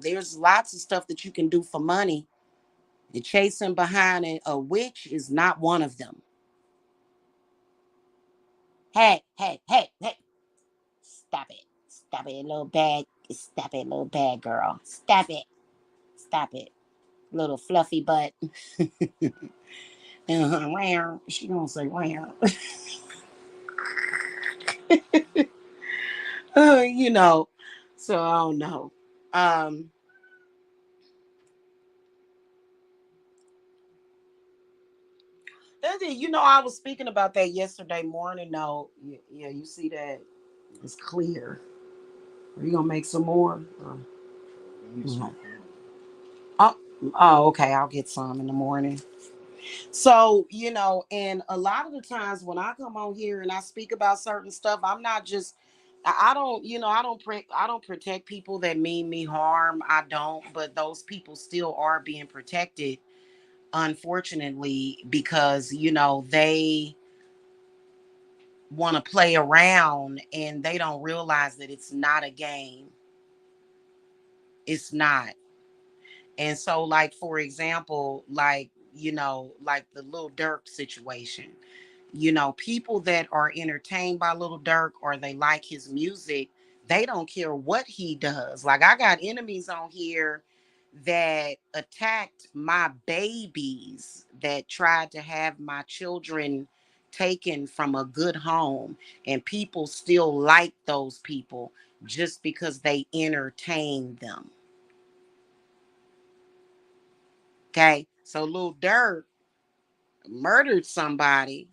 there's lots of stuff that you can do for money. And chasing behind a witch is not one of them. Hey, hey, hey, hey. Stop it. Stop it, little bad. Stop it, little bad girl. Stop it. Stop it. Little fluffy butt. Wow. She gonna say wow. You know. So I don't know. Um, that's it. You know, I was speaking about that yesterday morning. No, yeah, you see that? It's clear. Are you gonna make some more? Mhm. Oh, oh, okay. I'll get some in the morning. So, you know, and a lot of the times when I come on here and I speak about certain stuff, I'm not just I don't, you know, I don't protect people that mean me harm. I don't, but those people still are being protected, unfortunately, because, you know, they want to play around and they don't realize that it's not a game. It's not. And so, like, for example, like, you know, like the Lil Durk situation, you know, people that are entertained by Little Durk or they like his music, they don't care what he does. Like, I got enemies on here that attacked my babies, that tried to have my children taken from a good home, and people still like those people just because they entertain them. Okay, so Lil Durk murdered somebody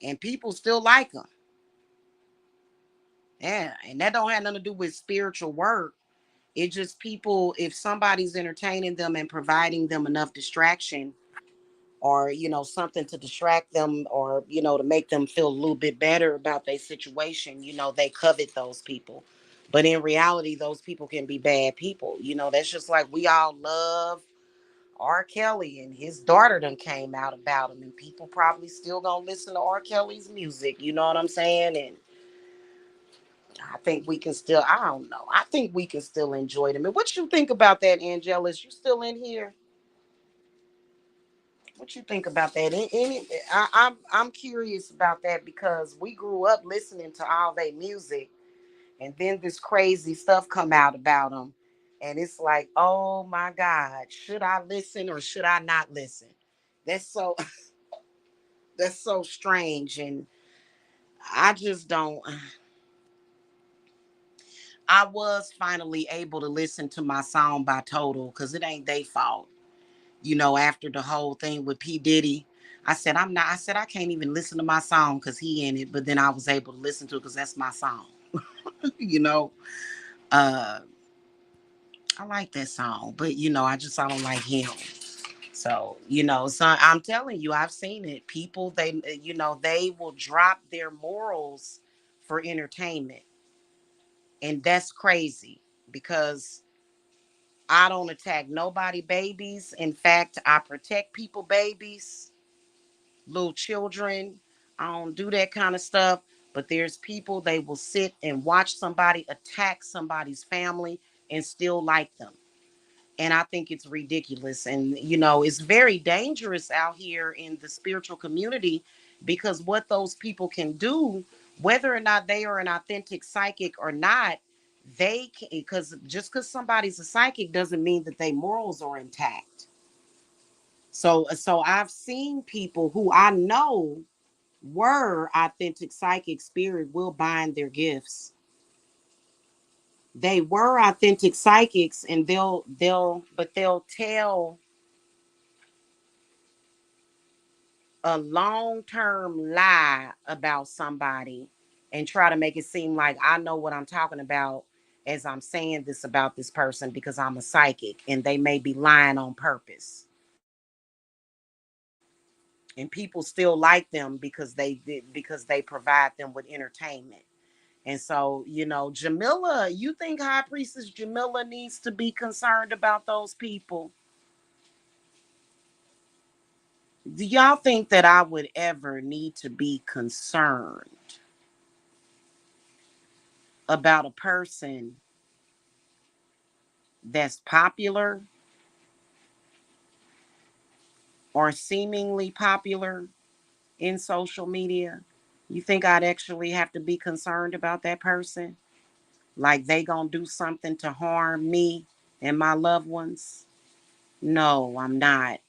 and people still like him. Yeah, and that don't have nothing to do with spiritual work. It just people, if somebody's entertaining them and providing them enough distraction, or you know, something to distract them, or you know, to make them feel a little bit better about their situation, you know, they covet those people. But in reality, those people can be bad people. You know, that's just like we all love R. Kelly, and his daughter done came out about him, and people probably still gonna listen to R. Kelly's music. You know what I'm saying? And I think we can still, I don't know. I think we can still enjoy them. And what you think about that, Angelus? You still in here? What you think about that? I'm curious about that because we grew up listening to all their music, and then this crazy stuff come out about them, and it's like, oh my God, should I listen or should I not listen? That's so that's so strange, and I just don't. I was finally able to listen to my song by Total because it ain't their fault. You know, after the whole thing with P. Diddy, I said, I'm not, I said, I can't even listen to my song because he in it. But then I was able to listen to it because that's my song. you know, uh, I like that song, but you know, I don't like him. So, you know, so I'm telling you, I've seen it. People, they, you know, they will drop their morals for entertainment. And that's crazy because I don't attack nobody babies. In fact, I protect people babies, little children. I don't do that kind of stuff. But there's people, they will sit and watch somebody attack somebody's family and still like them. And I think it's ridiculous. And, you know, it's very dangerous out here in the spiritual community because what those people can do, whether or not they are an authentic psychic or not, they can, because somebody's a psychic doesn't mean that their morals are intact. So I've seen people who I know were authentic psychic, spirit will bind their gifts. They were authentic psychics, and they'll tell a long-term lie about somebody and try to make it seem like I know what I'm talking about as I'm saying this about this person because I'm a psychic, and they may be lying on purpose. And people still like them because they provide them with entertainment. And so, you know, Jamila, you think High Priestess Jamila needs to be concerned about those people? Do y'all think that I would ever need to be concerned about a person that's popular or seemingly popular in social media? You think I'd actually have to be concerned about that person? Like they gonna do something to harm me? and my loved ones? No, I'm not.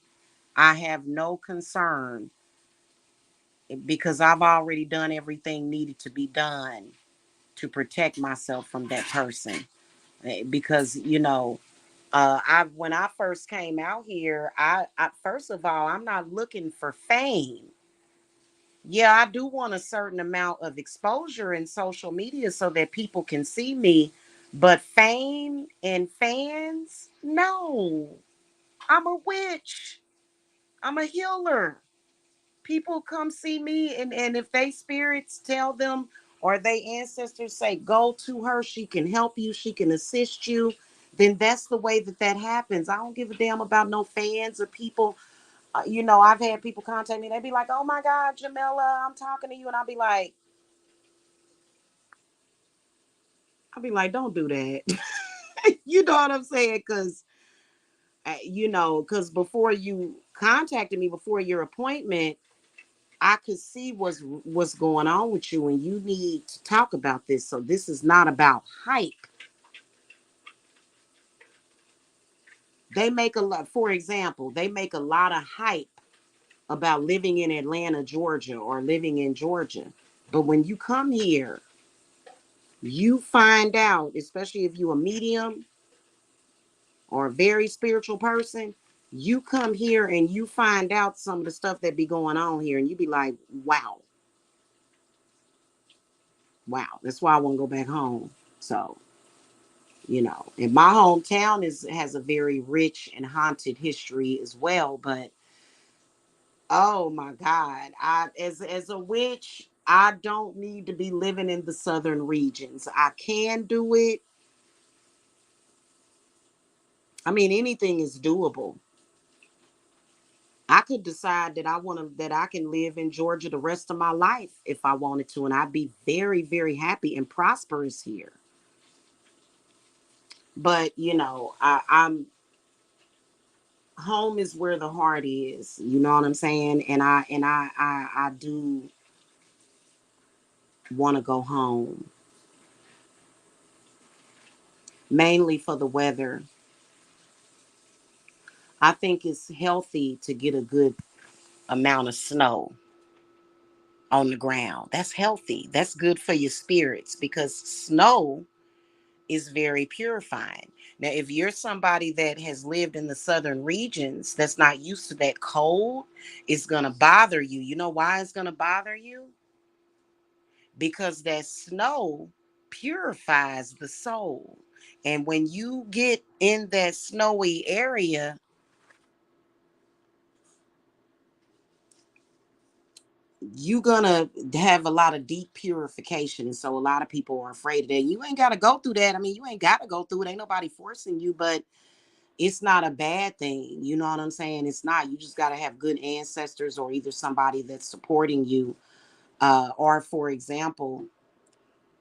I have no concern because I've already done everything needed to be done to protect myself from that person. Because, I when I first came out here, I first of all, I'm not looking for fame. Yeah, I do want a certain amount of exposure in social media so that people can see me, but fame and fans, no. I'm a witch. I'm a healer. People come see me, and if they spirits tell them or they ancestors say go to her, she can help you, she can assist you, then that's the way that happens. I don't give a damn about no fans or people. I've had people contact me, they be like, oh my God, Jamila, I'm talking to you, and I'll be like, don't do that. You know what I'm saying? Because before you contacted me, before your appointment, I could see what's going on with you, and you need to talk about this. So this is not about hype. They make a lot, for example, they make a lot of hype about living in Atlanta, Georgia, or living in Georgia. But when you come here, you find out, especially if you're a medium or a very spiritual person, you come here and you find out some of the stuff that be going on here, and you be like, wow, wow. That's why I want to go back home. So, and my hometown has a very rich and haunted history as well. But oh my God, I as a witch, I don't need to be living in the southern regions. I can do it. I mean, anything is doable. I could decide that I can live in Georgia the rest of my life if I wanted to, and I'd be very, very happy and prosperous here. But I'm home is where the heart is. You know what I'm saying? And I do want to go home, mainly for the weather. I think it's healthy to get a good amount of snow on the ground. That's healthy. That's good for your spirits because snow is very purifying. Now, if you're somebody that has lived in the southern regions that's not used to that cold, it's going to bother you. You know why it's going to bother you? Because that snow purifies the soul. And when you get in that snowy area, you're gonna have a lot of deep purification. And so a lot of people are afraid of that. You ain't gotta go through that. I mean, you ain't gotta go through it. Ain't nobody forcing you, but it's not a bad thing. You know what I'm saying? It's not. You just gotta have good ancestors or either somebody that's supporting you. Or for example,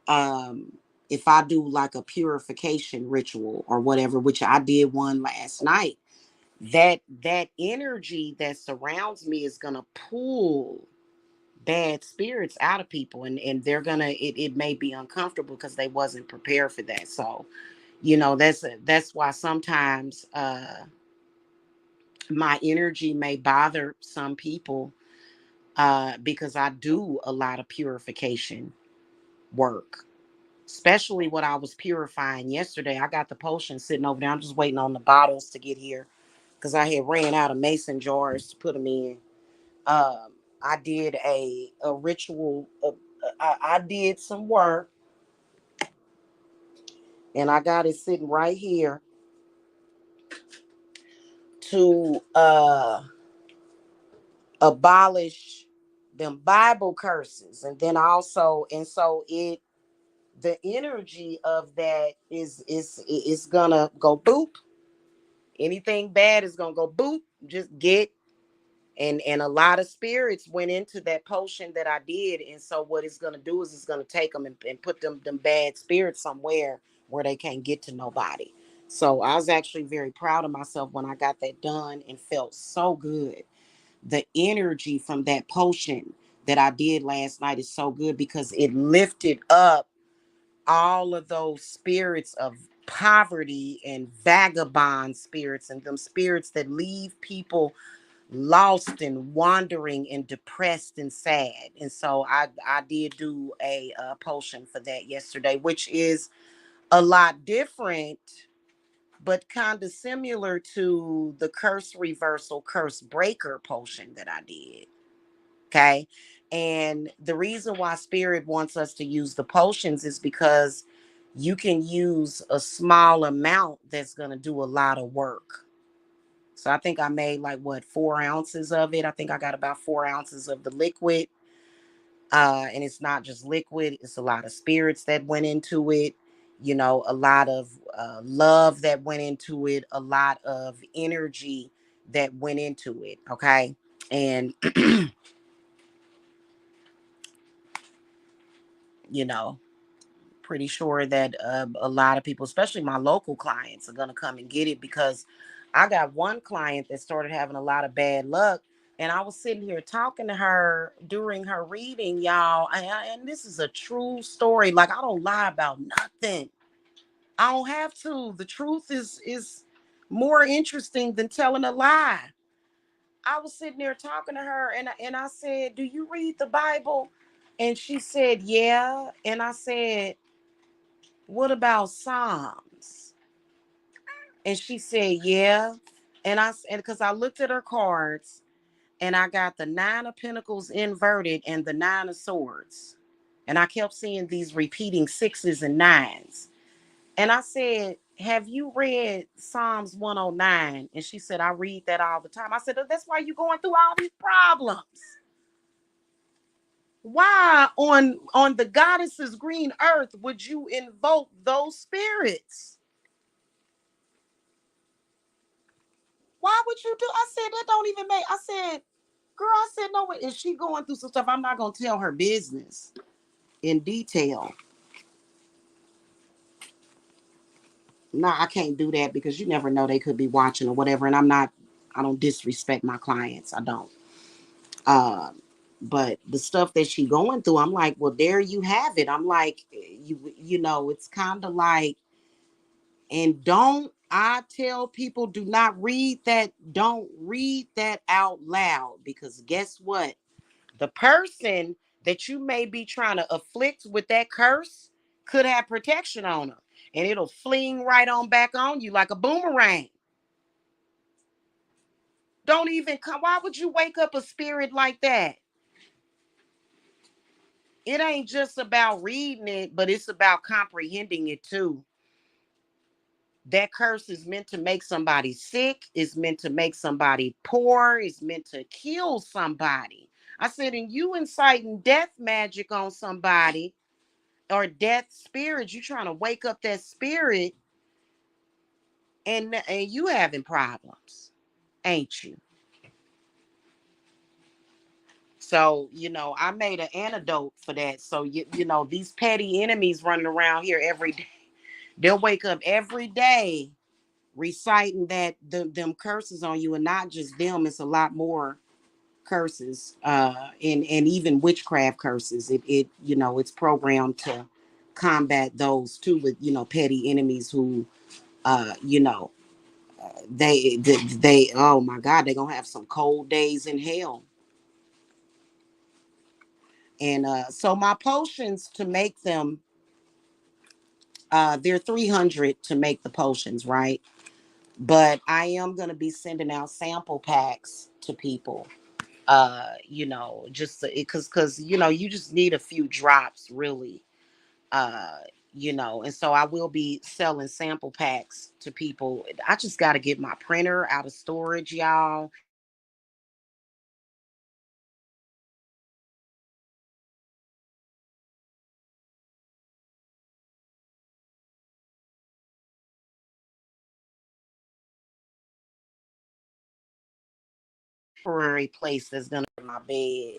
um, if I do like a purification ritual or whatever, which I did one last night, that energy that surrounds me is gonna pull bad spirits out of people, and they're gonna it may be uncomfortable because they wasn't prepared for that. So that's why sometimes my energy may bother some people because I do a lot of purification work, especially what I was purifying yesterday. I got the potion sitting over there. I'm just waiting on the bottles to get here because I had ran out of mason jars to put them in. I did a ritual. I did some work, and I got it sitting right here to abolish them Bible curses, and then also, and so the energy of that is gonna go boop. Anything bad is gonna go boop. Just get. And a lot of spirits went into that potion that I did, and so what it's gonna do is it's gonna take them and put them bad spirits somewhere where they can't get to nobody. So I was actually very proud of myself when I got that done and felt so good. The energy from that potion that I did last night is so good because it lifted up all of those spirits of poverty and vagabond spirits and them spirits that leave people lost and wandering and depressed and sad. And so I did do a potion for that yesterday, which is a lot different, but kind of similar to the curse reversal, curse breaker potion that I did. Okay. And the reason why spirit wants us to use the potions is because you can use a small amount that's going to do a lot of work. So I think I made like what, 4 ounces of it. I think I got about 4 ounces of the liquid. And it's not just liquid, it's a lot of spirits that went into it, you know, a lot of love that went into it, a lot of energy that went into it. Okay. And, you know, pretty sure that a lot of people, especially my local clients, are going to come and get it because I got one client that started having a lot of bad luck. And I was sitting here talking to her during her reading, y'all. And this is a true story. Like, I don't lie about nothing. I don't have to. The truth is more interesting than telling a lie. I was sitting there talking to her, and I said, "Do you read the Bible?" And she said, "Yeah." And I said, "What about Psalms?" And she said, "Yeah." And because I looked at her cards and I got the 9 of Pentacles inverted and the 9 of Swords. And I kept seeing these repeating 6s and 9s. And I said, "Have you read Psalms 109?" And she said, "I read that all the time." I said, "That's why you're going through all these problems. Why on the goddess's green earth would you invoke those spirits? Why would you do?" I said, "That don't even make." I said, "Girl," I said, "No, is she going through some stuff? I'm not gonna tell her business in detail. No, I can't do that because you never know, they could be watching or whatever." And I don't disrespect my clients. I don't. But the stuff that she going through, I'm like, well, there you have it. I'm like, you know, it's kind of like, and don't I tell people, do not read that, don't read that out loud, because guess what? The person that you may be trying to afflict with that curse could have protection on them, and it'll fling right on back on you like a boomerang. Don't even come. Why would you wake up a spirit like that? It ain't just about reading it, but it's about comprehending it too. That curse is meant to make somebody sick, it's meant to make somebody poor, it's meant to kill somebody. I said, and you inciting death magic on somebody, or death spirits, you trying to wake up that spirit, and you having problems, ain't you? So, you know, I made an antidote for that. So, you know, these petty enemies running around here every day, they'll wake up every day reciting that them curses on you, and not just them. It's a lot more curses, and even witchcraft curses. It you know, it's programmed to combat those too, with, you know, petty enemies who, you know, they oh my God, they're gonna have some cold days in hell. And so my potions, to make them, they're 300 to make the potions, right? But I am going to be sending out sample packs to people, you know, just because you know, you just need a few drops really, uh you know. And so I will be selling sample packs to people. I just got to get my printer out of storage, y'all. Temporary place that's gonna be my bed.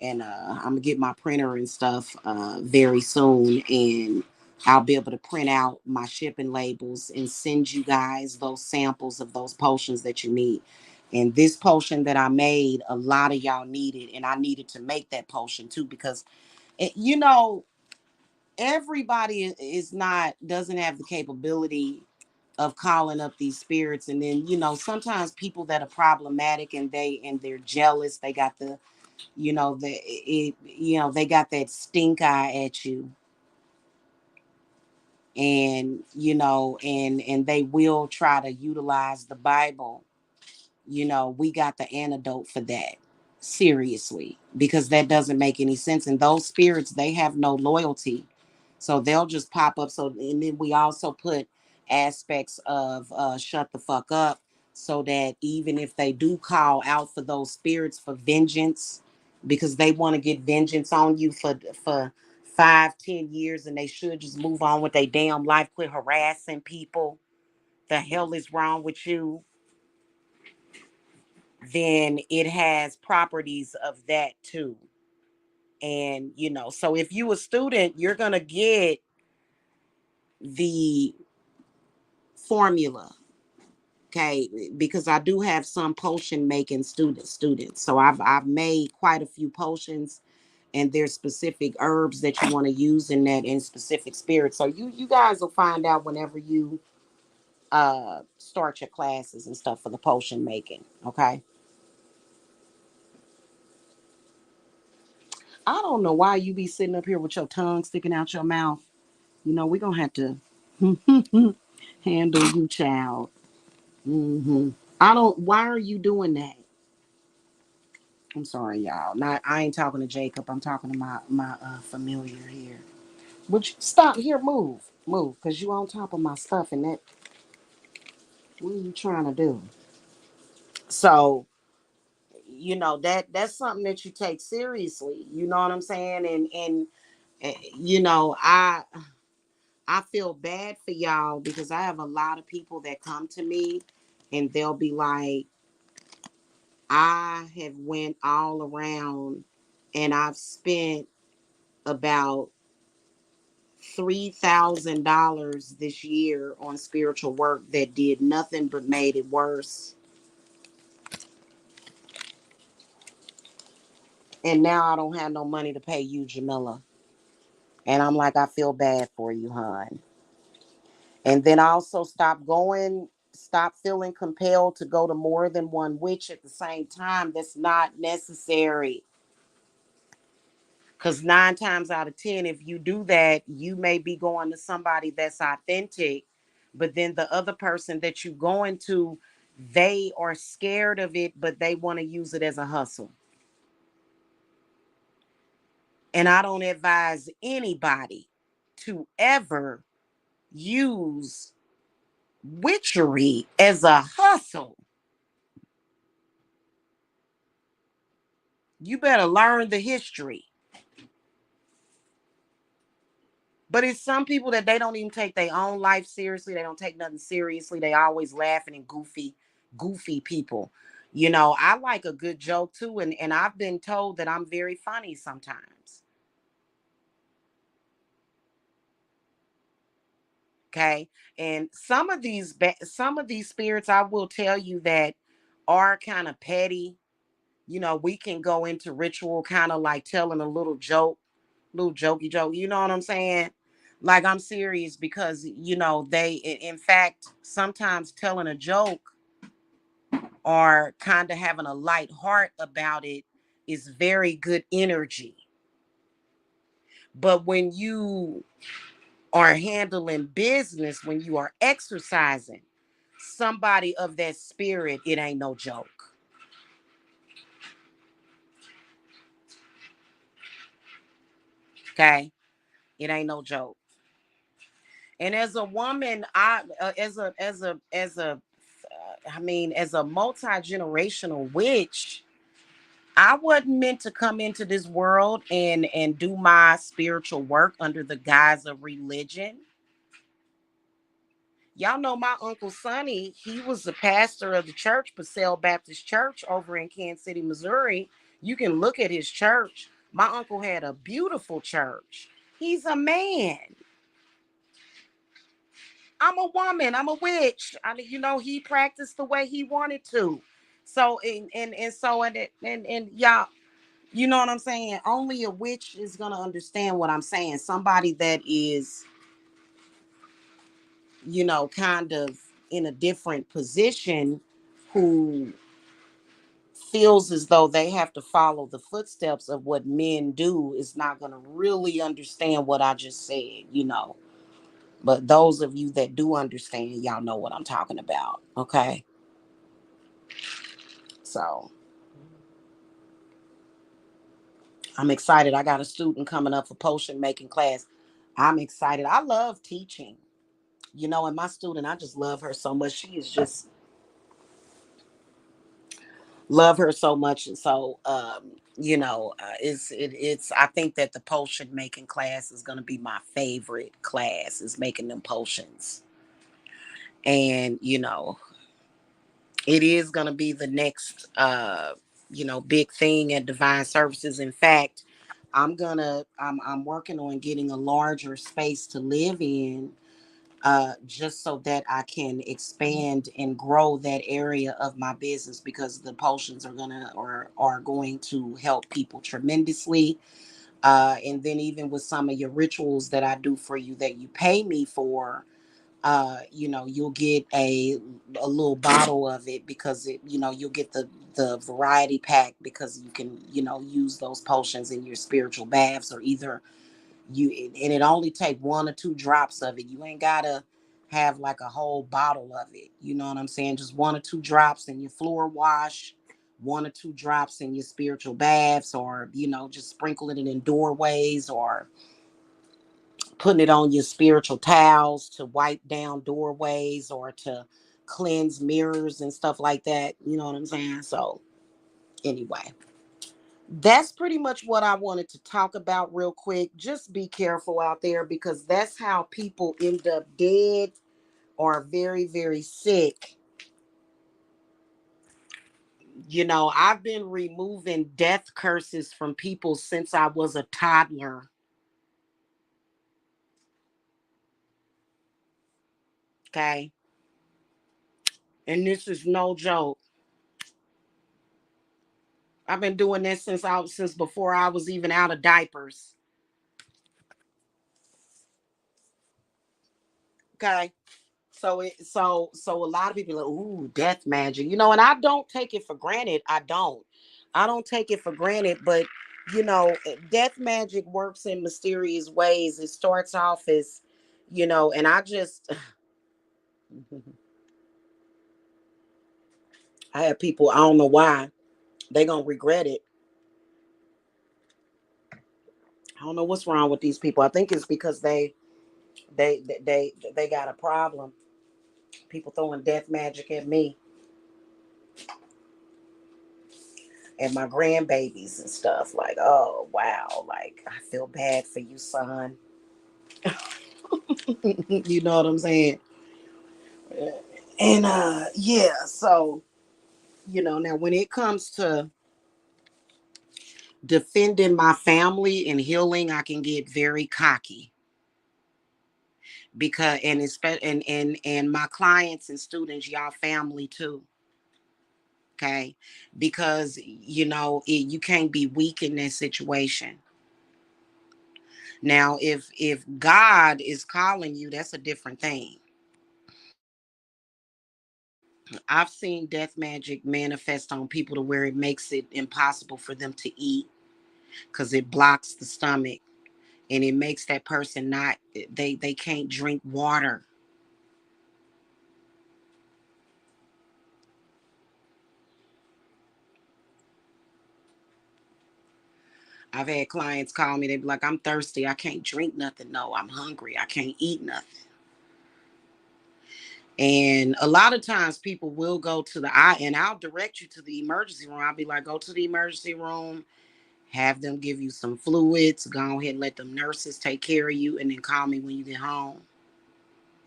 And I'm gonna get my printer and stuff very soon, and I'll be able to print out my shipping labels and send you guys those samples of those potions that you need. And this potion that I made, a lot of y'all needed, and I needed to make that potion too, because you know, everybody is not, doesn't have the capability of calling up these spirits. And then, sometimes people that are problematic and they're jealous, they got the, they got that stink eye at you. And, and they will try to utilize the Bible. We got the antidote for that. Seriously, because that doesn't make any sense. And those spirits, they have no loyalty. So they'll just pop up. So, and then we also put aspects of shut the fuck up, so that even if they do call out for those spirits for vengeance, because they want to get vengeance on you for 5-10 years, and they should just move on with their damn life, quit harassing people. The hell is wrong with you? Then it has properties of that too. And so if you a student, you're gonna get the formula. Okay, because I do have some potion making students. So I've made quite a few potions, and there's specific herbs that you want to use in that, in specific spirits. So you guys will find out whenever you start your classes and stuff for the potion making. Okay. I don't know why you be sitting up here with your tongue sticking out your mouth. We're gonna have to handle you, child. I don't, why are you doing that? I'm sorry, y'all. Not, I ain't talking to Jacob. I'm talking to my familiar here. Would you stop here? Move, cause you on top of my stuff, and that. What are you trying to do? So, that's something that you take seriously. You know what I'm saying? And I feel bad for y'all, because I have a lot of people that come to me, and they'll be like, I have went all around, and I've spent about $3,000 this year on spiritual work that did nothing but made it worse. And now I don't have no money to pay you, Jamila. And I'm like, I feel bad for you, hon. And then also stop feeling compelled to go to more than one witch at the same time. That's not necessary. Because 9 times out of 10, if you do that, you may be going to somebody that's authentic, but then the other person that you're going to, they are scared of it, but they want to use it as a hustle. And I don't advise anybody to ever use witchery as a hustle. You better learn the history. But it's some people that they don't even take their own life seriously. They don't take nothing seriously. They always laughing and goofy people. I like a good joke too. And I've been told that I'm very funny sometimes. Okay. And some of these spirits, I will tell you, that are kind of petty. We can go into ritual, kind of like telling a little jokey joke. You know what I'm saying? Like, I'm serious, because they, in fact, sometimes telling a joke or kind of having a light heart about it is very good energy. But when you are handling business, when you are exercising somebody of that spirit, it ain't no joke. Okay, it ain't no joke. And as a woman, I as a multi-generational witch, I wasn't meant to come into this world and do my spiritual work under the guise of religion. Y'all know my uncle Sonny, he was the pastor of the church, Purcell Baptist Church, over in Kansas City, Missouri. You can look at his church. My uncle had a beautiful church. He's a man. I'm a woman. I'm a witch. He practiced the way he wanted to. So and y'all, You know what I'm saying? Only a witch is going to understand what I'm saying. Somebody that is, kind of in a different position, who feels as though they have to follow the footsteps of what men do, is not going to really understand what I just said. But those of you that do understand, y'all know what I'm talking about. Okay. So I'm excited. I got a student coming up for potion making class. I'm excited. I love teaching, and my student, I just love her so much. She is just love her so much. And so, it's, I think that the potion making class is going to be my favorite class, is making them potions. And, it is going to be the next, big thing at Divine Services. In fact, I'm working on getting a larger space to live in, just so that I can expand and grow that area of my business, because the potions are going to help people tremendously. And then even with some of your rituals that I do for you that you pay me for, you'll get a little bottle of it, because you'll get the variety pack, because you can use those potions in your spiritual baths, or either and it only take 1 or 2 drops of it. You ain't gotta have like a whole bottle of it. You know what I'm saying? Just 1 or 2 drops in your floor wash, 1 or 2 drops in your spiritual baths, or just sprinkling it in doorways, or putting it on your spiritual towels to wipe down doorways, or to cleanse mirrors and stuff like that. You know what I'm saying? So anyway, that's pretty much what I wanted to talk about real quick. Just be careful out there, because that's how people end up dead or very, very sick. I've been removing death curses from people since I was a toddler. Okay. And this is no joke. I've been doing this since before I was even out of diapers. Okay. So a lot of people are like, ooh, death magic, and I don't take it for granted. I don't take it for granted, but death magic works in mysterious ways. It starts off as, and I just I have people, I don't know why, they gonna regret it. I don't know what's wrong with these people. I think it's because they got a problem. People throwing death magic at me and my grandbabies and stuff. Like, oh wow, like I feel bad for you, son. You know what I'm saying? And yeah, so now when it comes to defending my family and healing, I can get very cocky, because and my clients and students, y'all family too. Okay, because you can't be weak in that situation. Now, if God is calling you, that's a different thing. I've seen death magic manifest on people to where it makes it impossible for them to eat, because it blocks the stomach, and it makes that person not, they can't drink water. I've had clients call me, they be like, I'm thirsty, I can't drink nothing. No, I'm hungry, I can't eat nothing. And a lot of times people will go to and I'll direct you to the emergency room. I'll be like, go to the emergency room, have them give you some fluids, go ahead and let them nurses take care of you, and then call me when you get home.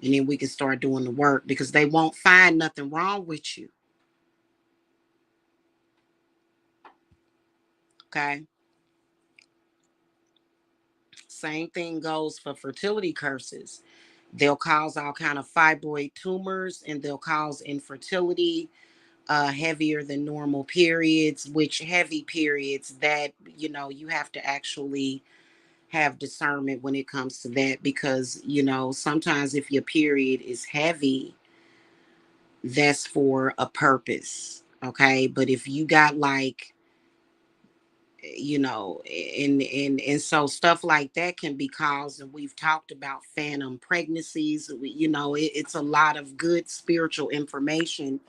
And then we can start doing the work, because they won't find nothing wrong with you. Okay. Same thing goes for fertility curses. They'll cause all kind of fibroid tumors, and they'll cause infertility. heavier than normal periods, which heavy periods that, you have to actually have discernment when it comes to that, because, sometimes if your period is heavy, that's for a purpose. Okay. But if you got like, and so stuff like that can be caused, and we've talked about phantom pregnancies. It's a lot of good spiritual information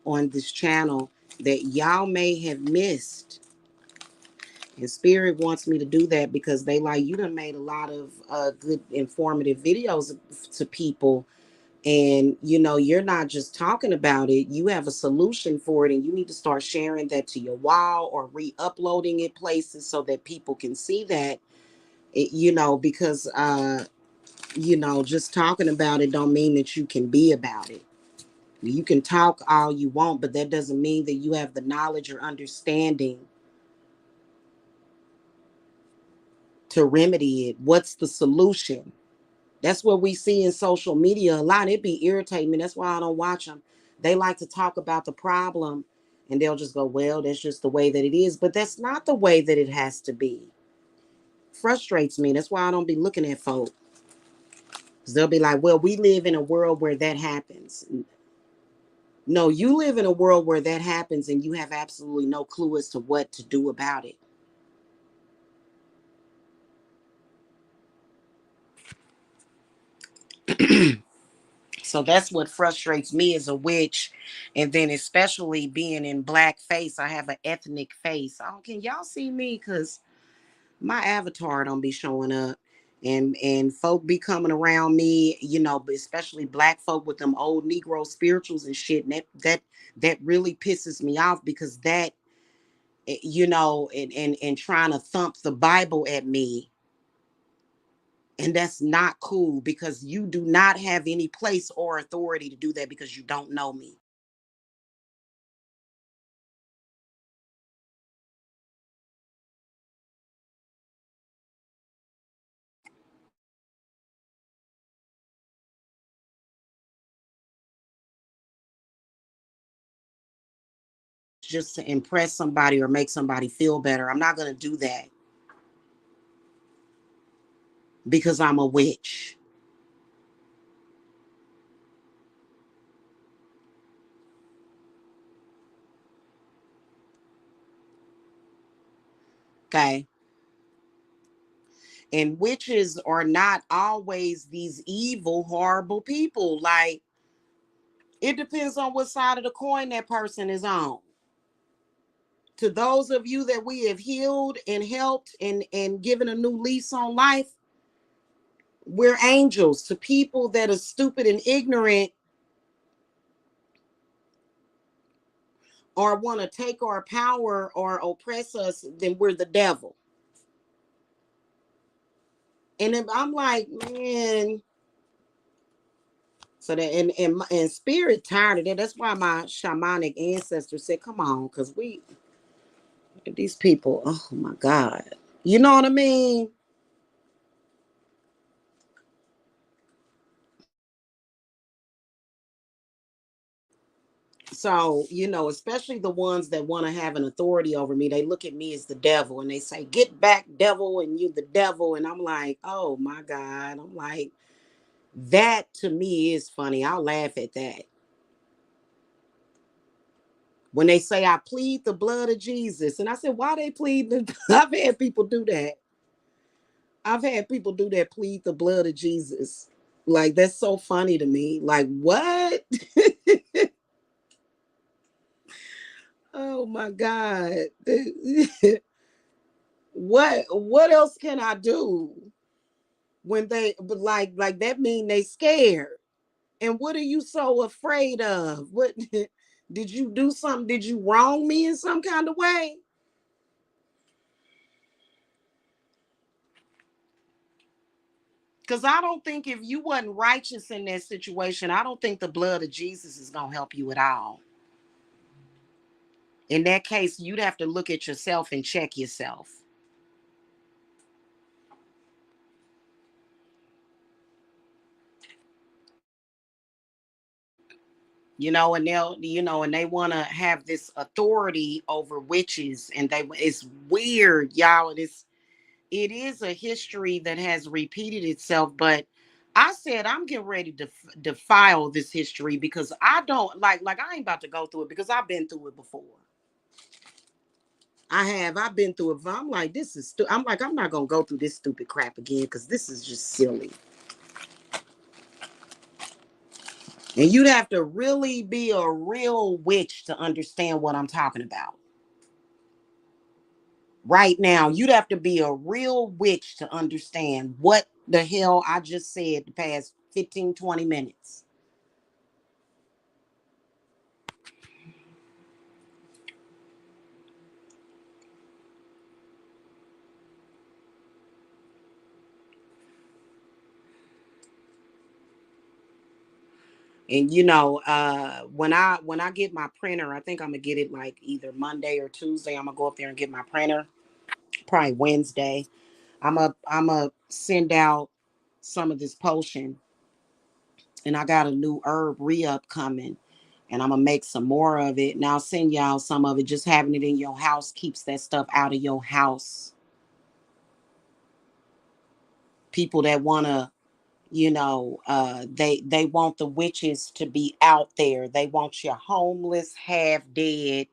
on this channel that y'all may have missed. And Spirit wants me to do that because they like, you done made a lot of good informative videos to people. And, you're not just talking about it, you have a solution for it. And you need to start sharing that to your wall or re-uploading it places so that people can see that, because, just talking about it don't mean that you can be about it. You can talk all you want, but that doesn't mean that you have the knowledge or understanding to remedy it. What's the solution? That's what we see in social media a lot. It be irritating me. That's why I don't watch them. They like to talk about the problem and they'll just go, well, that's just the way that it is. But that's not the way that it has to be. Frustrates me. That's why I don't be looking at folk. Because they'll be like, well, we live in a world where that happens. No, you live in a world where that happens and you have absolutely no clue as to what to do about it. So that's what frustrates me as a witch. And then especially being in black face, I have an ethnic face. Oh, can y'all see me? Because my avatar don't be showing up. And folk be coming around me, but especially black folk with them old Negro spirituals and shit. And that really pisses me off, because that, and trying to thump the Bible at me. And that's not cool, because you do not have any place or authority to do that, because you don't know me. Just to impress somebody or make somebody feel better. I'm not going to do that because I'm a witch. Okay. And witches are not always these evil, horrible people. Like, it depends on what side of the coin that person is on. To those of you that we have healed and helped and given a new lease on life, we're angels. To people that are stupid and ignorant or want to take our power or oppress us, then we're the devil. And if I'm like, man, so that and spirit tired of that. That's why my shamanic ancestors said, come on, because these people, oh my God. You know what I mean? So, especially the ones that want to have an authority over me, they look at me as the devil and they say, get back, devil, and you the devil. And I'm like, oh my God. I'm like, that to me is funny. I'll laugh at that. When they say, I plead the blood of Jesus. And I said, why they plead the I've had people do that. I've had people do that, plead the blood of Jesus. Like, that's so funny to me. Like, what? Oh my God. What else can I do when they, but like that mean they scared? And what are you so afraid of? What did you do something? Did you wrong me in some kind of way? Because I don't think if you wasn't righteous in that situation, I don't think the blood of Jesus is going to help you at all. In that case, you'd have to look at yourself and check yourself. And and they want to have this authority over witches, and it's weird, y'all. It is a history that has repeated itself, but I said I'm getting ready to defile this history because I don't like I ain't about to go through it because I've been through it before. I've been through it. I'm like, this is I'm like, I'm not gonna go through this stupid crap again because this is just silly. And you'd have to really be a real witch to understand what I'm talking about. Right now, you'd have to be a real witch to understand what the hell I just said the past 15, 20 minutes. And when I get my printer, I think I'm gonna get it like either Monday or Tuesday. I'm gonna go up there and get my printer. Probably Wednesday. I'm a send out some of this potion, and I got a new herb re-up coming, and I'm gonna make some more of it. And I'll send y'all some of it. Just having it in your house keeps that stuff out of your house. People that wanna, they want the witches to be out there. They want you homeless, half dead,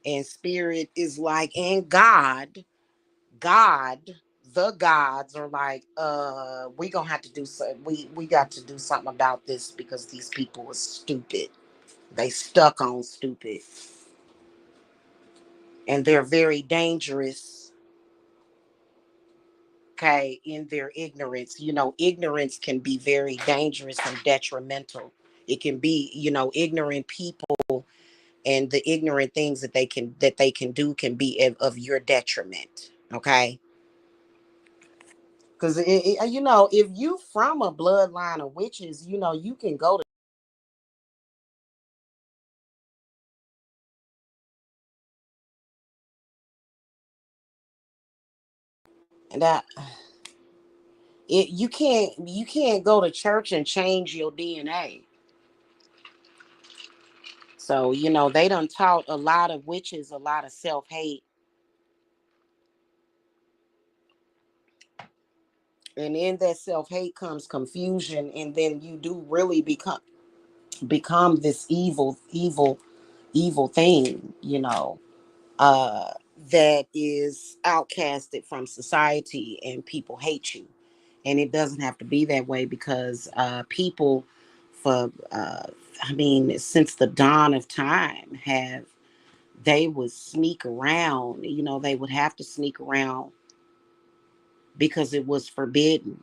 and spirit is like, and God, the gods are like, we gonna have to do something. We got to do something about this because these people are stupid. They stuck on stupid. And they're very dangerous, okay, in their ignorance. Ignorance can be very dangerous and detrimental. It can be, ignorant people and the ignorant things that they can do can be of your detriment. Okay. Because if you from a bloodline of witches, you can go to that. You can't go to church and change your DNA. So they done taught a lot of witches a lot of self-hate, and in that self-hate comes confusion, and then you do really become this evil thing, uh, that is outcasted from society, and people hate you. And it doesn't have to be that way because people, for I mean, since the dawn of time, they would sneak around. They would have to sneak around because it was forbidden.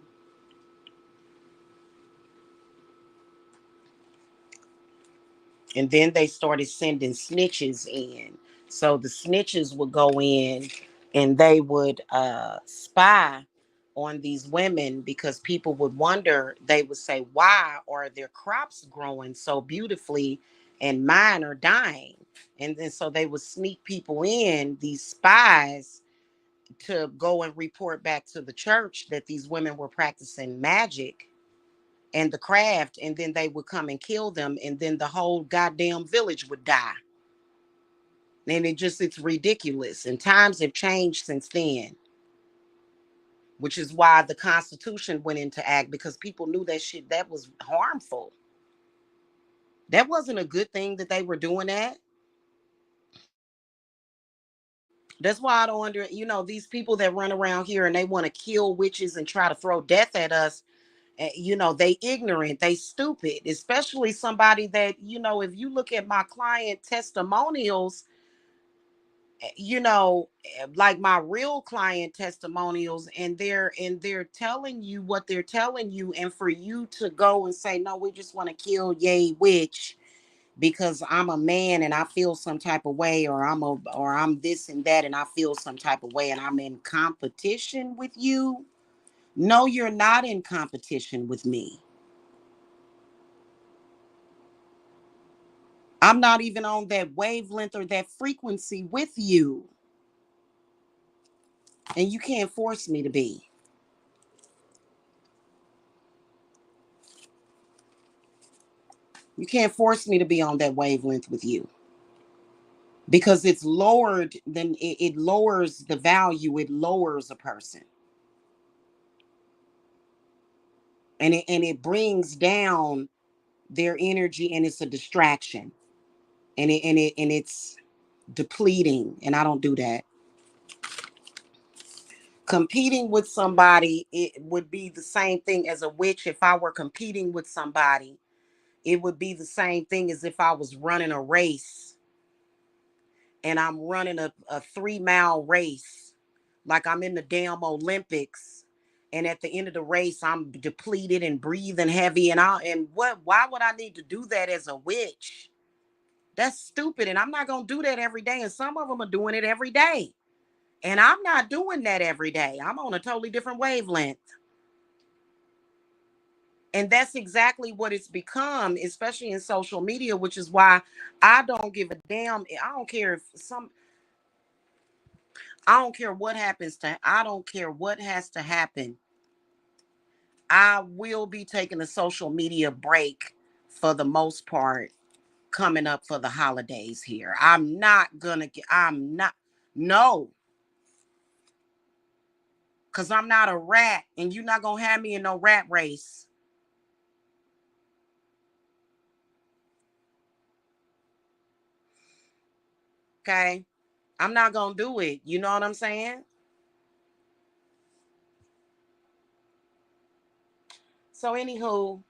And then they started sending snitches in. So the snitches would go in and they would spy on these women because people would wonder, they would say, why are their crops growing so beautifully and mine are dying? And then so they would sneak people in, these spies, to go and report back to the church that these women were practicing magic and the craft, and then they would come and kill them, and then the whole goddamn village would die. And it's ridiculous. And times have changed since then, which is why the Constitution went into act, because people knew that shit that was harmful. That wasn't a good thing that they were doing that. That's why I don't these people that run around here and they want to kill witches and try to throw death at us. They ignorant, they stupid, especially somebody that, if you look at my client testimonials, like my real client testimonials, and they're telling you what they're telling you, and for you to go and say, no, we just want to kill yay witch because I'm a man and I feel some type of way, or I'm this and that and I feel some type of way, and I'm in competition with you. No, you're not in competition with me. I'm not even on that wavelength or that frequency with you. And you can't force me to be. You can't force me to be on that wavelength with you because it's lowered, then it lowers the value, it lowers a person. And it brings down their energy, and it's a distraction. And it's depleting, and I don't do that. Competing with somebody, it would be the same thing as a witch. If I were competing with somebody, it would be the same thing as if I was running a race and I'm running a 3 mile race, like I'm in the damn Olympics. And at the end of the race, I'm depleted and breathing heavy. Why would I need to do that as a witch? That's stupid. And I'm not going to do that every day. And some of them are doing it every day. And I'm not doing that every day. I'm on a totally different wavelength. And that's exactly what it's become, especially in social media, which is why I don't give a damn. I don't care what happens to, I don't care what has to happen. I will be taking a social media break for the most part coming up for the holidays here. I'm not, no, because I'm not a rat and you're not going to have me in no rat race. Okay. I'm not going to do it. You know what I'm saying? So, anywho,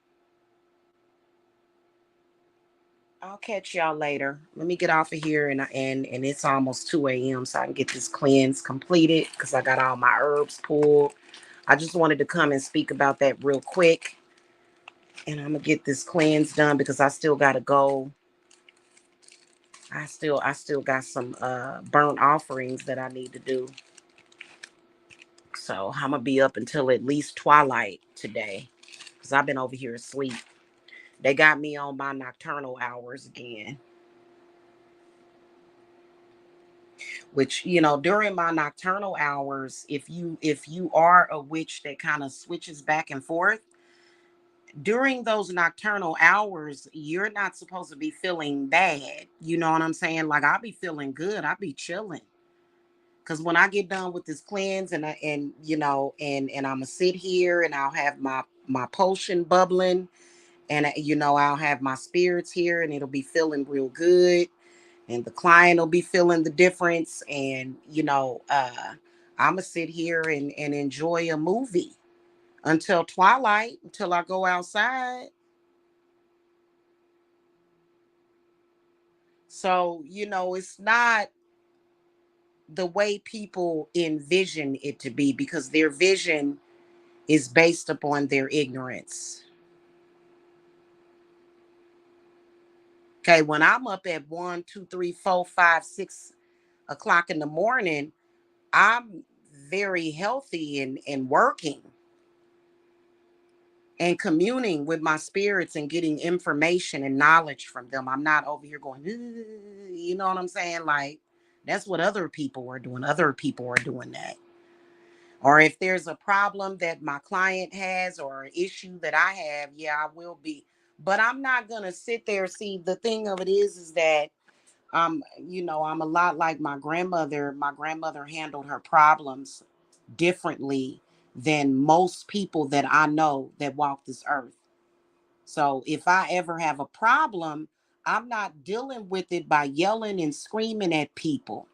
I'll catch y'all later. Let me get off of here, and it's almost 2 a.m. so I can get this cleanse completed because I got all my herbs pulled. I just wanted to come and speak about that real quick. And I'm gonna get this cleanse done because I still gotta go. I still got some burnt offerings that I need to do. So I'm gonna be up until at least twilight today. Because I've been over here asleep. They got me on my nocturnal hours again. Which, during my nocturnal hours, if you are a witch that kind of switches back and forth during those nocturnal hours, you're not supposed to be feeling bad. You know what I'm saying? Like, I'll be feeling good, I'll be chilling, because when I get done with this cleanse, and I'm gonna sit here and I'll have my potion bubbling, and I'll have my spirits here and it'll be feeling real good, and the client will be feeling the difference. And I'm gonna sit here and enjoy a movie until twilight, until I go outside. So it's not the way people envision it to be, because their vision is based upon their ignorance. Okay, when I'm up at 1, 2, 3, 4, 5, 6 o'clock in the morning, I'm very healthy and working and communing with my spirits and getting information and knowledge from them. I'm not over here going, "Ugh," you know what I'm saying? Like, that's what other people are doing. Other people are doing that. Or if there's a problem that my client has or an issue that I have, yeah, I will be. But I'm not going to sit there. See, the thing of it is that I'm a lot like my grandmother. My grandmother handled her problems differently than most people that I know that walk this earth. So if I ever have a problem, I'm not dealing with it by yelling and screaming at people.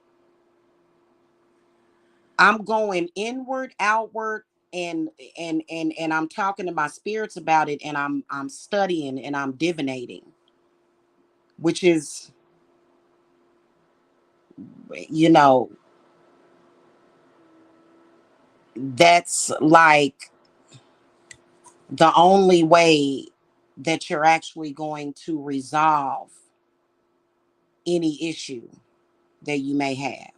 I'm going inward, outward, and I'm talking to my spirits about it, and I'm studying and I'm divinating, which is, you know, that's like the only way that you're actually going to resolve any issue that you may have.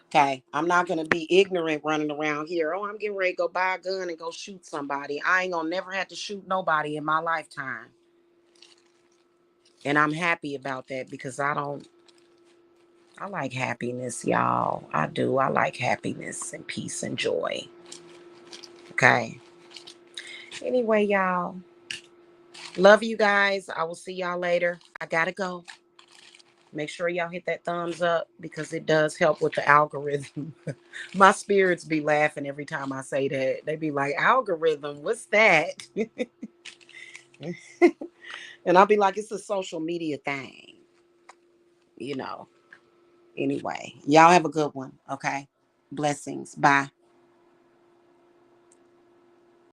Okay. I'm not going to be ignorant running around here. Oh, I'm getting ready to go buy a gun and go shoot somebody. I ain't going to never have to shoot nobody in my lifetime. And I'm happy about that because I like happiness, y'all. I do. I like happiness and peace and joy. Okay. Anyway, y'all, love you guys. I will see y'all later. I gotta go. Make sure y'all hit that thumbs up because it does help with the algorithm. My spirits be laughing every time I say that. They be like, algorithm, what's that? And I'll be like, it's a social media thing, you know. Anyway, y'all have a good one. Okay. Blessings. Bye.